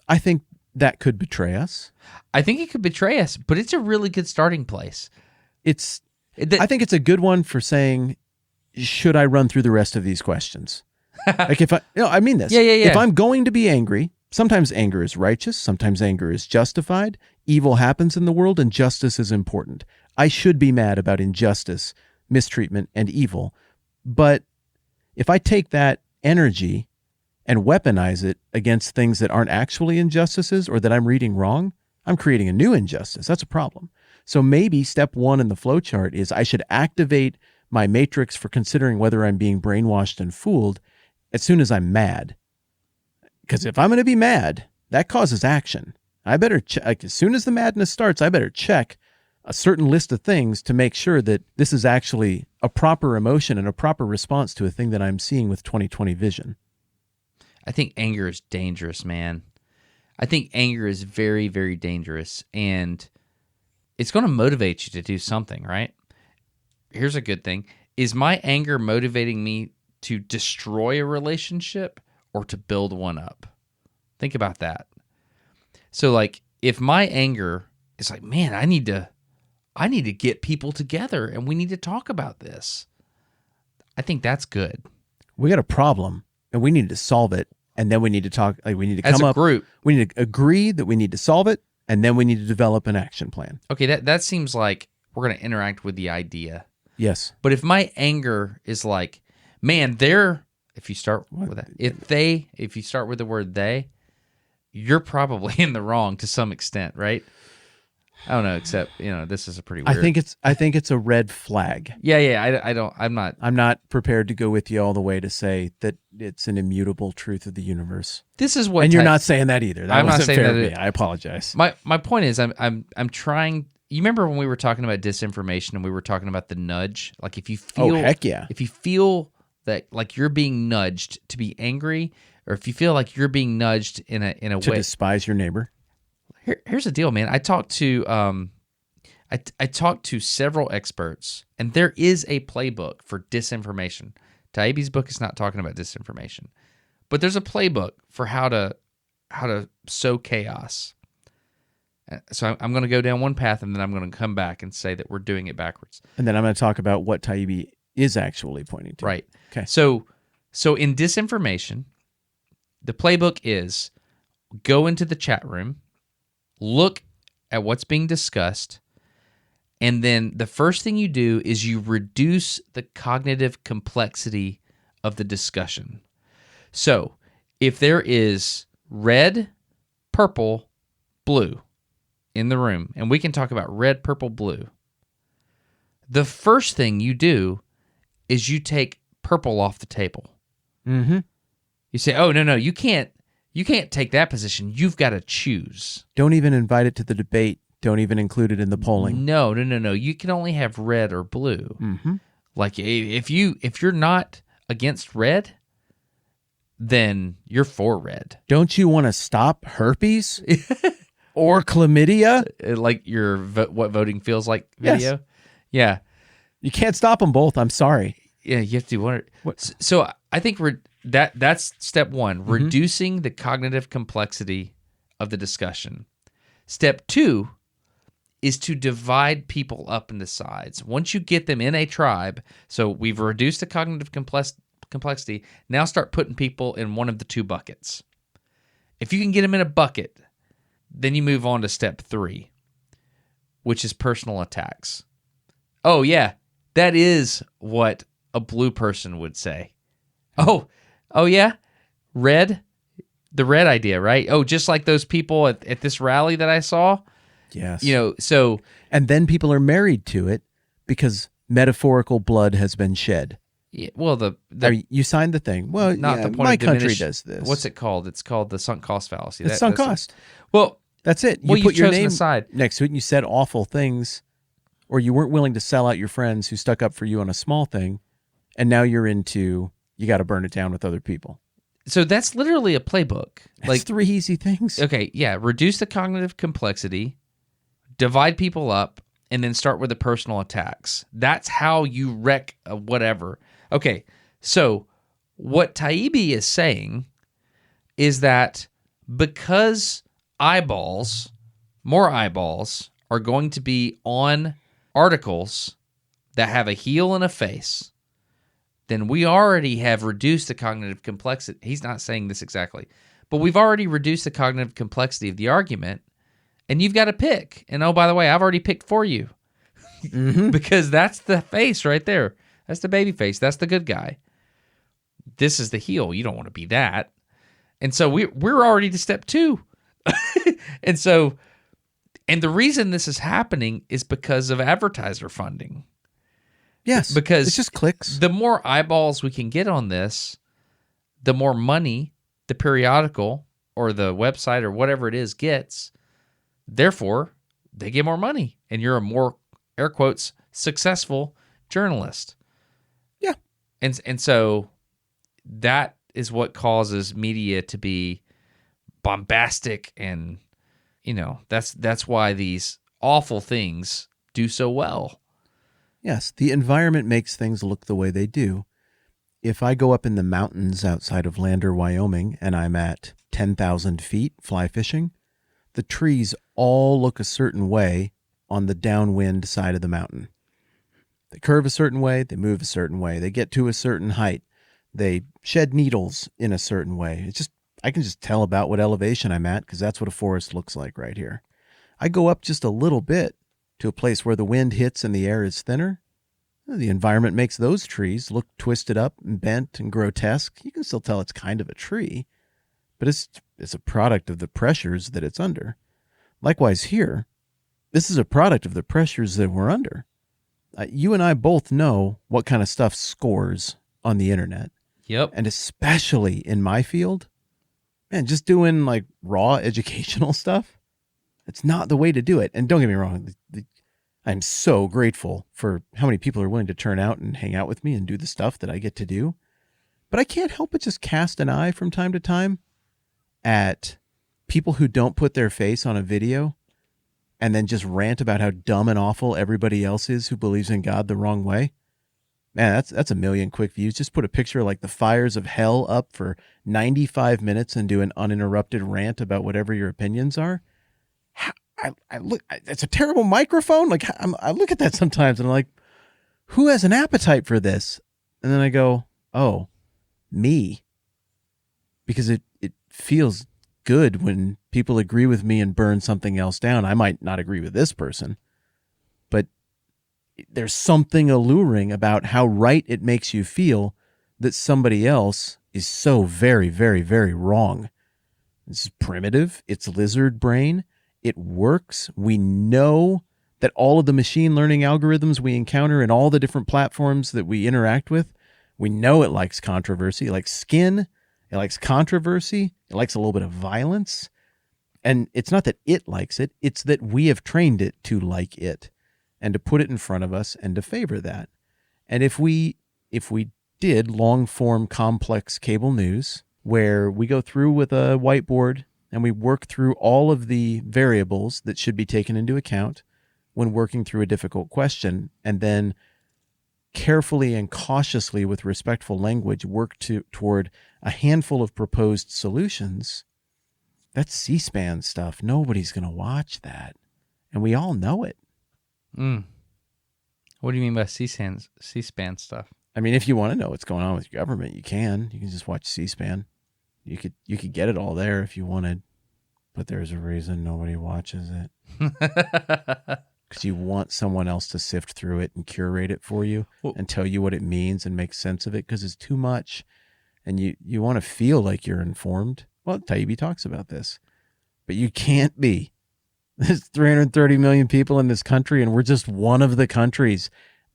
I think that could betray us. I think it could betray us, but it's a really good starting place. I think it's a good one for saying, should I run through the rest of these questions? Like I mean this. Yeah. If I'm going to be angry, sometimes anger is righteous, sometimes anger is justified. Evil happens in the world and justice is important. I should be mad about injustice, mistreatment, and evil. But if I take that energy and weaponize it against things that aren't actually injustices or that I'm reading wrong, I'm creating a new injustice. That's a problem. So maybe step one in the flowchart is I should activate my matrix for considering whether I'm being brainwashed and fooled as soon as I'm mad. Because if I'm going to be mad, that causes action. I better check, as soon as the madness starts, I better check a certain list of things to make sure that this is actually a proper emotion and a proper response to a thing that I'm seeing with 20/20 vision. I think anger is dangerous, man. I think anger is very, very dangerous, and it's going to motivate you to do something, right? Here's a good thing. Is my anger motivating me to destroy a relationship or to build one up? Think about that. So, like, if my anger is like, man, I need to get people together and we need to talk about this, I think that's good. we got a problem and we need to solve it. And then we need to talk, like we need to come As a up, group. we need to agree that we need to solve it. And then we need to develop an action plan. Okay, that seems like we're going to interact with the idea. Yes. But if my anger is like, man, if you start with that, if you start with the word they, you're probably in the wrong to some extent, right? I don't know, except, this is a pretty weird. I think it's a red flag. Yeah, I'm not prepared to go with you all the way to say that it's an immutable truth of the universe. This is what, and you're not saying that either. I'm not wasn't saying fair that of me. I apologize. My point is, I'm trying. You remember when we were talking about disinformation and we were talking about the nudge? Like if you feel, heck yeah. If you feel that like you're being nudged to be angry, or if you feel like you're being nudged in a to way despise your neighbor. Here's the deal, man. I talked to I talked to several experts, and there is a playbook for disinformation. Taibbi's book is not talking about disinformation, but there's a playbook for how to sow chaos. So I'm going to go down one path, and then I'm going to come back and say that we're doing it backwards. And then I'm going to talk about what Taibbi is actually pointing to. Right. Okay. So in disinformation, the playbook is go into the chat room, look at what's being discussed, and then the first thing you do is you reduce the cognitive complexity of the discussion. So if there is red, purple, blue in the room, and we can talk about red, purple, blue, the first thing you do is you take purple off the table. Mm-hmm. You say, oh, no, you can't take that position. You've got to choose. Don't even invite it to the debate. Don't even include it in the polling. No. You can only have red or blue. Mm-hmm. Like if you're not against red, then you're for red. Don't you want to stop herpes or chlamydia? Like your what voting feels like video? Yes. Yeah. You can't stop them both. I'm sorry. Yeah, you have to do one. So I think that's step one, reducing the cognitive complexity of the discussion. Step two is to divide people up into sides. Once you get them in a tribe, so we've reduced the cognitive complexity, now start putting people in one of the two buckets. If you can get them in a bucket, then you move on to step three, which is personal attacks. Oh, yeah, that is what a blue person would say. Oh yeah, red, the red idea, right? Oh, just like those people at this rally that I saw. Yes. So and then people are married to it because metaphorical blood has been shed. Yeah, well, I mean, you signed the thing. Well, not yeah, the point my of country diminish- does this. What's it called? It's called the sunk cost fallacy. It's sunk cost. Well, that's it. Well, You put you've your chosen name a side. next to it, and you said awful things, or you weren't willing to sell out your friends who stuck up for you on a small thing, and now you're into you got to burn it down with other people. So that's literally a playbook. Like 3 easy things. Okay, yeah, reduce the cognitive complexity, divide people up, and then start with the personal attacks. That's how you wreck whatever. Okay, so what Taibbi is saying is that because more eyeballs are going to be on articles that have a heel and a face, then we already have reduced the cognitive complexity. He's not saying this exactly, but we've already reduced the cognitive complexity of the argument, and you've got to pick. And oh, by the way, I've already picked for you because that's the face right there. That's the baby face. That's the good guy. This is the heel. You don't want to be that. And so we're already to step two. And the reason this is happening is because of advertiser funding. Yes, because it's just clicks. The more eyeballs we can get on this, the more money the periodical or the website or whatever it is gets. Therefore, they get more money, and you're a more, air quotes, successful journalist. Yeah. And so that is what causes media to be bombastic, and that's why these awful things do so well. Yes, the environment makes things look the way they do. If I go up in the mountains outside of Lander, Wyoming, and I'm at 10,000 feet fly fishing, the trees all look a certain way on the downwind side of the mountain. They curve a certain way, they move a certain way, they get to a certain height. They shed needles in a certain way. I can just tell about what elevation I'm at because that's what a forest looks like right here. I go up just a little bit to a place where the wind hits and the air is thinner. The environment makes those trees look twisted up and bent and grotesque. You can still tell it's kind of a tree, but it's a product of the pressures that it's under. Likewise here, this is a product of the pressures that we're under. You and I both know what kind of stuff scores on the internet. Yep. And especially in my field, man, just doing like raw educational stuff, it's not the way to do it. And don't get me wrong, I'm so grateful for how many people are willing to turn out and hang out with me and do the stuff that I get to do. But I can't help but just cast an eye from time to time at people who don't put their face on a video and then just rant about how dumb and awful everybody else is who believes in God the wrong way. Man, that's a million quick views. Just put a picture of like the fires of hell up for 95 minutes and do an uninterrupted rant about whatever your opinions are. I look, it's a terrible microphone. Like I look at that sometimes and I'm like, who has an appetite for this? And then I go, oh, me. Because it feels good when people agree with me and burn something else down. I might not agree with this person, but there's something alluring about how right it makes you feel that somebody else is so very, very, very wrong. This is primitive. It's lizard brain. It works. We know that all of the machine learning algorithms we encounter in all the different platforms that we interact with, we know it likes controversy. It likes skin. It likes controversy. It likes a little bit of violence. And it's not that it likes it. It's that we have trained it to like it and to put it in front of us and to favor that. And if we did long form complex cable news where we go through with a whiteboard and we work through all of the variables that should be taken into account when working through a difficult question, and then carefully and cautiously with respectful language work toward a handful of proposed solutions, that's C-SPAN stuff. Nobody's going to watch that. And we all know it. What do you mean by C-SPAN stuff? I mean, if you want to know what's going on with your government, you can. You can just watch C-SPAN. You could get it all there if you wanted, but there's a reason nobody watches it. Because you want someone else to sift through it and curate it for you and tell you what it means and make sense of it, because it's too much. And you want to feel like you're informed. Well, Taibbi talks about this. But you can't be. There's 330 million people in this country, and we're just one of the countries.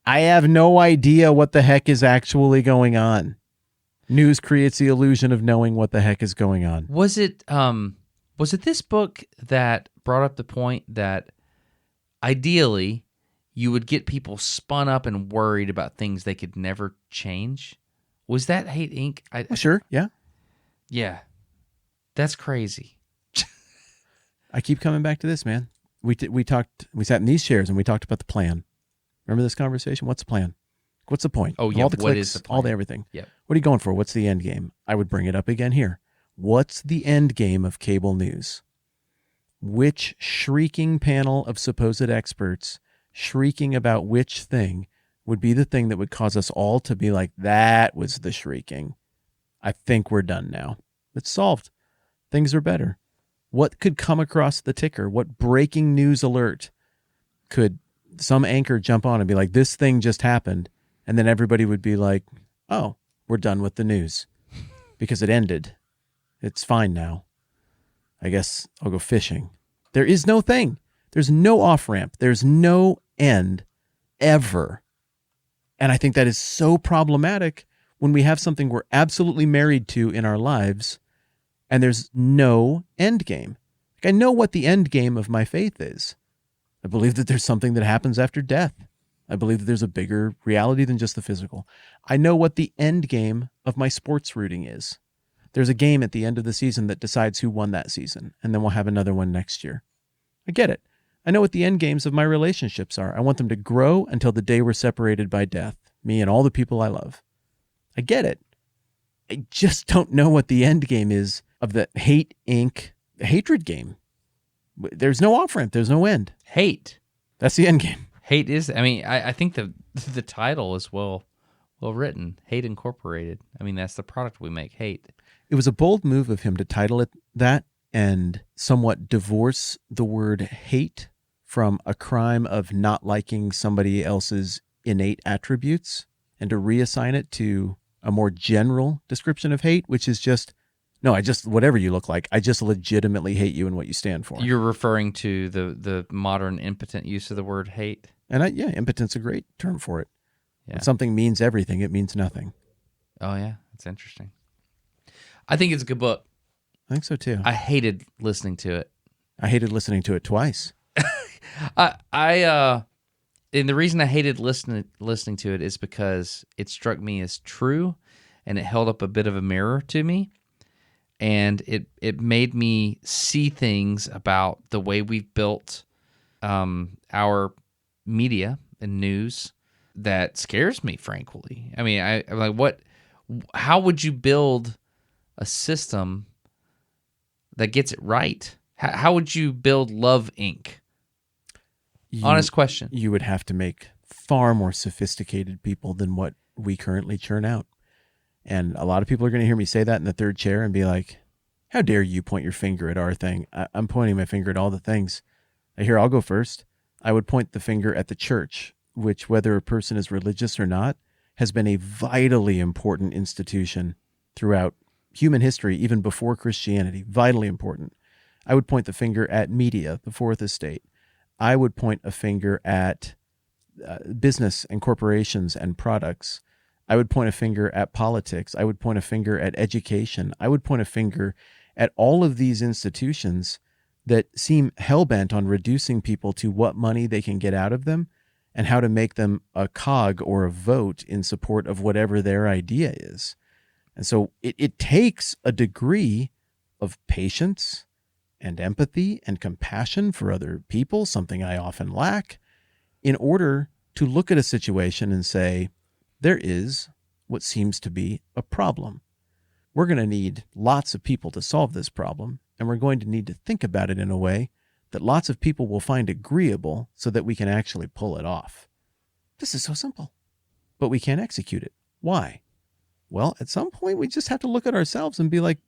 I have no idea what the heck is actually going on. News creates the illusion of knowing what the heck is going on. Was it this book that brought up the point that ideally you would get people spun up and worried about things they could never change? Was that Hate Inc? Sure, yeah. Yeah. That's crazy. I keep coming back to this, man. We sat in these chairs and we talked about the plan. Remember this conversation? What's the plan? What's the point? Oh, yeah. All the clicks, what is the plan? all the everything. Yep. What are you going for? What's the end game? I would bring it up again here. What's the end game of cable news? Which shrieking panel of supposed experts shrieking about which thing would be the thing that would cause us all to be like, that was the shrieking. I think we're done now. It's solved. Things are better. What could come across the ticker? What breaking news alert could some anchor jump on and be like, this thing just happened? And then everybody would be like, oh, we're done with the news because it ended. It's fine now. I guess I'll go fishing. There is no thing. There's no off-ramp. There's no end ever. And I think that is so problematic when we have something we're absolutely married to in our lives and there's no end game. Like, I know what the end game of my faith is. I believe that there's something that happens after death. I believe that there's a bigger reality than just the physical. I know what the end game of my sports rooting is. There's a game at the end of the season that decides who won that season, and then we'll have another one next year. I get it. I know what the end games of my relationships are. I want them to grow until the day we're separated by death, me and all the people I love. I get it. I just don't know what the end game is of the Hate Inc. hatred game. There's no off-ramp. There's no end. Hate. That's the end game. Hate is, I mean, I think the title is well Well written. Hate Incorporated. I mean, that's the product we make, hate. It was a bold move of him to title it that and somewhat divorce the word hate from a crime of not liking somebody else's innate attributes and to reassign it to a more general description of hate, which is just, no, whatever you look like, I just legitimately hate you and what you stand for. You're referring to the modern impotent use of the word hate? And impotent's a great term for it. Yeah. When something means everything, it means nothing. Oh, yeah. That's interesting. I think it's a good book. I think so too. I hated listening to it. I hated listening to it twice. And the reason I hated listening to it is because it struck me as true, and it held up a bit of a mirror to me, and it made me see things about the way we've built our media and news that scares me, frankly. I mean, I'm like, how would you build a system that gets it right? How would you build Love Inc.? Honest question. You would have to make far more sophisticated people than what we currently churn out. And a lot of people are going to hear me say that in the third chair and be like, how dare you point your finger at our thing? I'm pointing my finger at all the things. Here, I'll go first. I would point the finger at the church, which, whether a person is religious or not, has been a vitally important institution throughout human history, even before Christianity. Vitally important. I would point the finger at media, the fourth estate. I would point a finger at business and corporations and products. I would point a finger at politics. I would point a finger at education. I would point a finger at all of these institutions that seem hell-bent on reducing people to what money they can get out of them and how to make them a cog or a vote in support of whatever their idea is. And so it takes a degree of patience and empathy and compassion for other people, something I often lack, in order to look at a situation and say, there is what seems to be a problem. We're going to need lots of people to solve this problem, and we're going to need to think about it in a way that lots of people will find agreeable so that we can actually pull it off. This is so simple, but we can't execute it. Why? Well, at some point, we just have to look at ourselves and be like,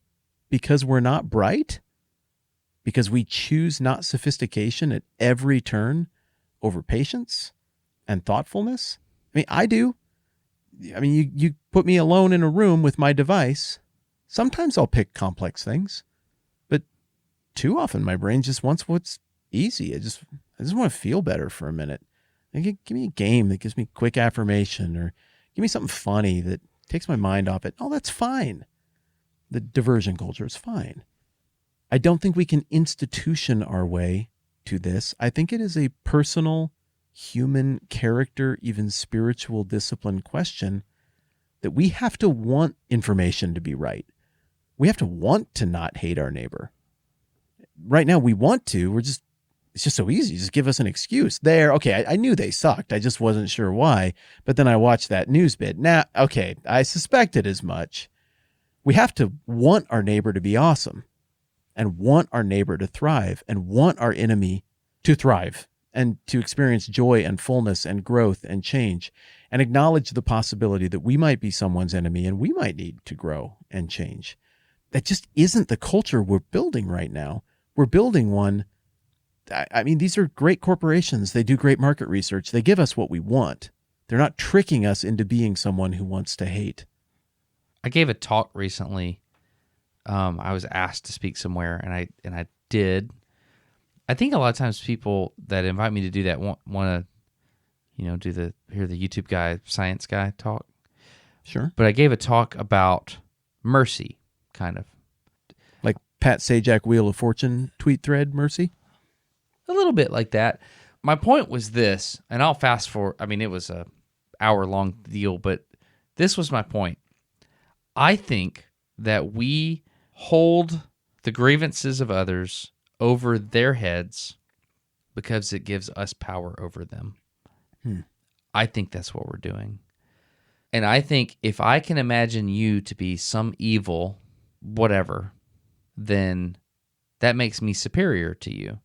because we're not bright? Because we choose not sophistication at every turn over patience and thoughtfulness? I mean, I do. I mean, you put me alone in a room with my device. Sometimes I'll pick complex things, but too often my brain just wants what's easy. I just want to feel better for a minute. Give me a game that gives me quick affirmation, or give me something funny that takes my mind off it. Oh, that's fine. The diversion culture is fine. I don't think we can institution our way to this. I think it is a personal, human character, even spiritual discipline question that we have to want information to be right. We have to want to not hate our neighbor. Right now we want to, it's just so easy. Just give us an excuse. Okay, I knew they sucked. I just wasn't sure why. But then I watched that news bit. Now, okay, I suspected as much. We have to want our neighbor to be awesome, and want our neighbor to thrive, and want our enemy to thrive and to experience joy and fullness and growth and change, and acknowledge the possibility that we might be someone's enemy and we might need to grow and change. That just isn't the culture we're building right now. We're building one. I mean, these are great corporations. They do great market research. They give us what we want. They're not tricking us into being someone who wants to hate. I gave a talk recently. I was asked to speak somewhere, and I did. I think a lot of times people that invite me to do that want to, hear the YouTube guy, science guy talk. Sure. But I gave a talk about mercy, kind of. Like Pat Sajak Wheel of Fortune tweet thread mercy? A little bit like that. My point was this, and I'll fast forward. I mean, it was a hour-long deal, but this was my point. I think that we hold the grievances of others over their heads because it gives us power over them. I think that's what we're doing. And I think if I can imagine you to be some evil, whatever, then that makes me superior to you.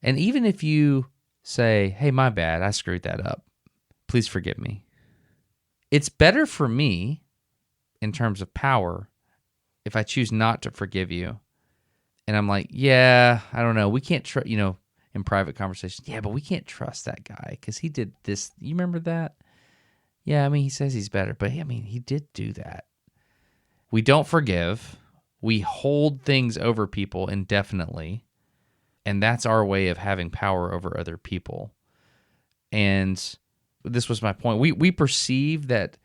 And even if you say, hey, my bad, I screwed that up, please forgive me. It's better for me in terms of power if I choose not to forgive you. And I'm like, yeah, I don't know. We can't trust, in private conversations. Yeah, but we can't trust that guy because he did this. You remember that? Yeah, I mean, he says he's better, but I mean, he did do that. We don't forgive. We hold things over people indefinitely. And that's our way of having power over other people. And this was my point. We perceive that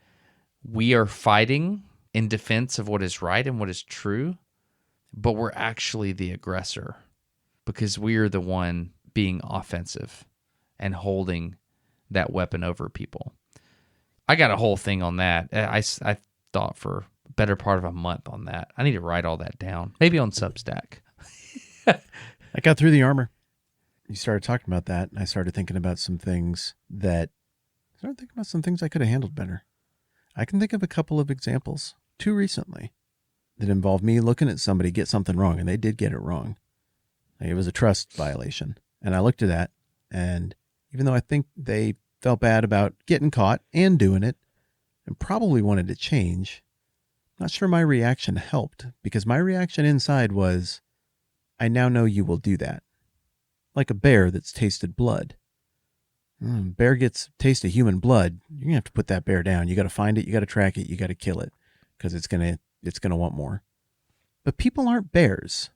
we are fighting in defense of what is right and what is true, but we're actually the aggressor because we are the one being offensive and holding that weapon over people. I got a whole thing on that. I thought for a better part of a month on that. I need to write all that down, maybe on Substack. I got through the armor. You started talking about that, and I started thinking about some things I could have handled better. I can think of a couple of examples, 2 recently, that involved me looking at somebody get something wrong, and they did get it wrong. It was a trust violation. And I looked at that, and even though I think they felt bad about getting caught and doing it, and probably wanted to change, I'm not sure my reaction helped, because my reaction inside was, I now know you will do that. Like a bear that's tasted blood. Bear gets taste of human blood, you're going to have to put that bear down. You got to find it, you got to track it, you got to kill it, because it's going to want more. But people aren't bears.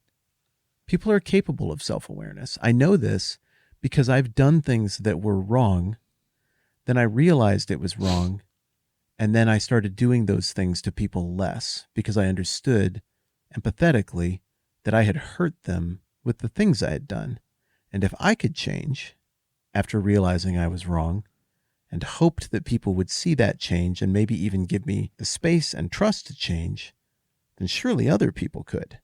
People are capable of self-awareness. I know this because I've done things that were wrong. Then I realized it was wrong. And then I started doing those things to people less because I understood empathetically that I had hurt them with the things I had done. And if I could change after realizing I was wrong and hoped that people would see that change and maybe even give me the space and trust to change, then surely other people could.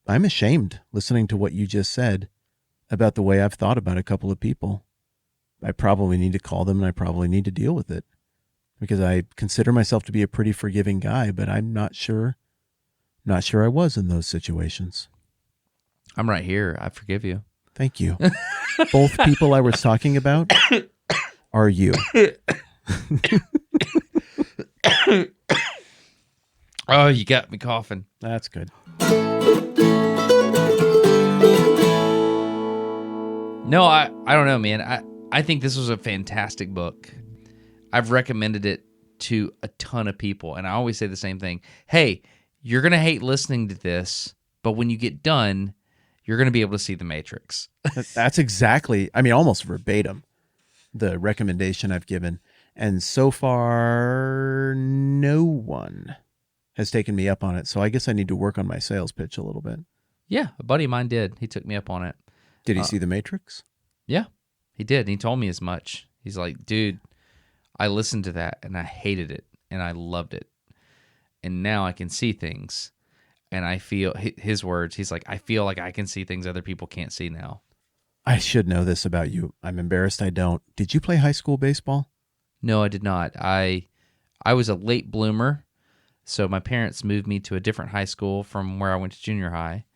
I'm ashamed listening to what you just said about the way I've thought about a couple of people. I probably need to call them and I probably need to deal with it because I consider myself to be a pretty forgiving guy, but I'm not sure I was in those situations. I'm right here. I forgive you. Thank you. Both people I was talking about are you. Oh, you got me coughing. That's good. No, I don't know, man. I think this was a fantastic book. I've recommended it to a ton of people, and I always say the same thing. Hey, you're going to hate listening to this, but when you get done, you're going to be able to see The Matrix. That's exactly, almost verbatim, the recommendation I've given. And so far, no one has taken me up on it. So I guess I need to work on my sales pitch a little bit. Yeah, a buddy of mine did. He took me up on it. Did he see The Matrix? Yeah, he did. And he told me as much. He's like, dude, I listened to that and I hated it and I loved it. And now I can see things. And I feel, his words, he's like, I feel like I can see things other people can't see now. I should know this about you. I'm embarrassed I don't. Did you play high school baseball? No, I did not. I was a late bloomer. So my parents moved me to a different high school from where I went to junior high.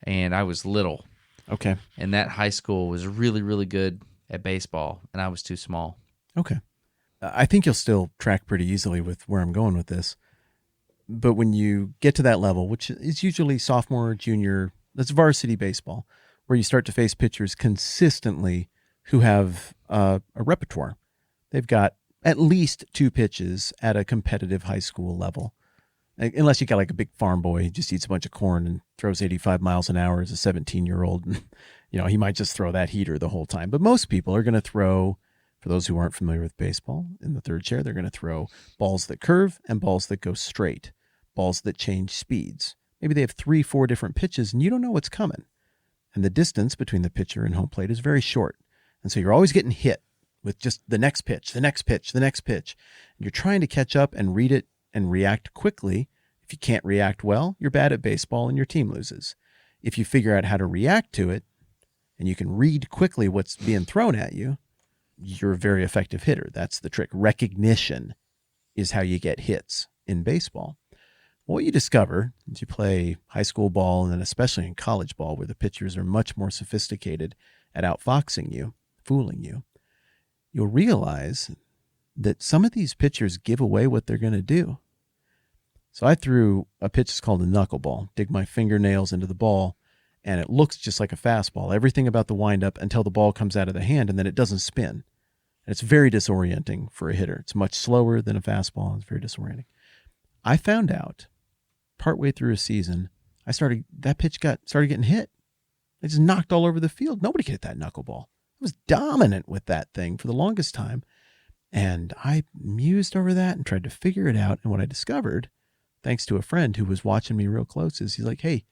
And I was little. Okay. And that high school was really, really good at baseball. And I was too small. Okay. I think you'll still track pretty easily with where I'm going with this. But when you get to that level, which is usually sophomore, junior, that's varsity baseball, where you start to face pitchers consistently who have a repertoire. They've got at least 2 pitches at a competitive high school level. Unless you got like a big farm boy who just eats a bunch of corn and throws 85 miles an hour as a 17-year-old. And, he might just throw that heater the whole time. But most people are going to throw, for those who aren't familiar with baseball, in the third chair, they're going to throw balls that curve and balls that go straight, balls that change speeds. Maybe they have 3-4 different pitches and you don't know what's coming. And the distance between the pitcher and home plate is very short. And so you're always getting hit with just the next pitch, the next pitch, the next pitch. And you're trying to catch up and read it and react quickly. If you can't react well, you're bad at baseball and your team loses. If you figure out how to react to it and you can read quickly what's being thrown at you, you're a very effective hitter. That's the trick. Recognition is how you get hits in baseball. What you discover as you play high school ball and then especially in college ball where the pitchers are much more sophisticated at outfoxing you, fooling you, you'll realize that some of these pitchers give away what they're going to do. So I threw a pitch that's called a knuckleball, dig my fingernails into the ball, and it looks just like a fastball. Everything about the windup until the ball comes out of the hand, and then it doesn't spin. And it's very disorienting for a hitter. It's much slower than a fastball. It's very disorienting. I found out partway through a season, that pitch started getting hit. It just knocked all over the field. Nobody could hit that knuckleball. I was dominant with that thing for the longest time. And I mused over that and tried to figure it out. And what I discovered, thanks to a friend who was watching me real close, is he's like, hey,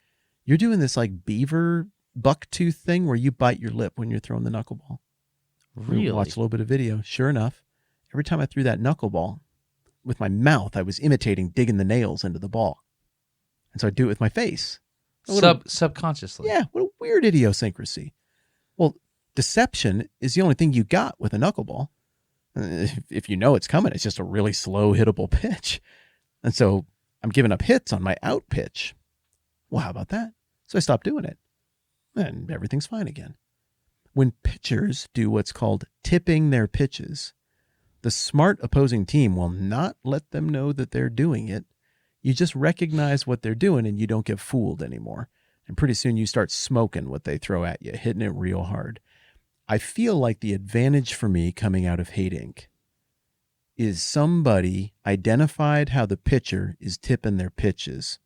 you're doing this like beaver bucktooth thing where you bite your lip when you're throwing the knuckleball. Really? Watch a little bit of video. Sure enough, every time I threw that knuckleball with my mouth, I was imitating digging the nails into the ball. And so I do it with my face. Subconsciously. Yeah, what a weird idiosyncrasy. Well, deception is the only thing you got with a knuckleball. If you know it's coming, it's just a really slow hittable pitch. And so I'm giving up hits on my out pitch. Well, how about that? So I stopped doing it. And everything's fine again. When pitchers do what's called tipping their pitches, the smart opposing team will not let them know that they're doing it. You just recognize what they're doing and you don't get fooled anymore. And pretty soon you start smoking what they throw at you, hitting it real hard. I feel like the advantage for me coming out of Hate Inc. is somebody identified how the pitcher is tipping their pitches.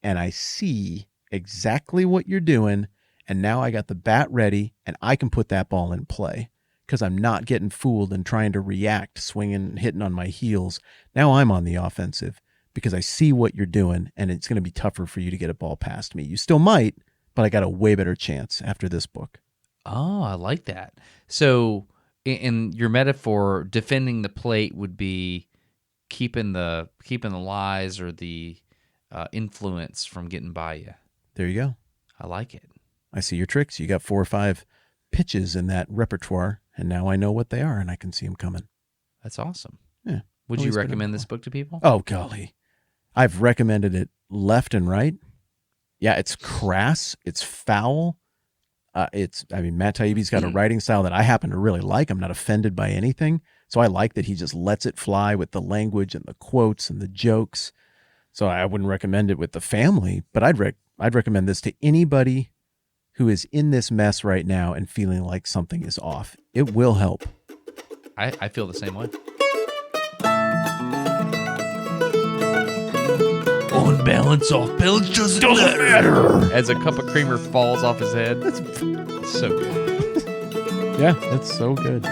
And I see exactly what you're doing. And now I got the bat ready and I can put that ball in play because I'm not getting fooled and trying to react, swinging, hitting on my heels. Now I'm on the offensive because I see what you're doing and it's going to be tougher for you to get a ball past me. You still might, but I got a way better chance after this book. Oh, I like that. So in your metaphor, defending the plate would be keeping the lies or the influence from getting by you. There you go. I like it. I see your tricks. You got 4 or 5 pitches in that repertoire, and now I know what they are, and I can see them coming. That's awesome. Yeah. Would you recommend this book to people? Oh, golly. I've recommended it left and right. Yeah, it's crass. It's foul. Matt Taibbi's got a writing style that I happen to really like. I'm not offended by anything. So I like that he just lets it fly with the language and the quotes and the jokes. So I wouldn't recommend it with the family, but I'd recommend this to anybody who is in this mess right now and feeling like something is off. It will help. I feel the same way. On balance, off balance doesn't matter. As a cup of creamer falls off his head. It's so good. Yeah, that's so good.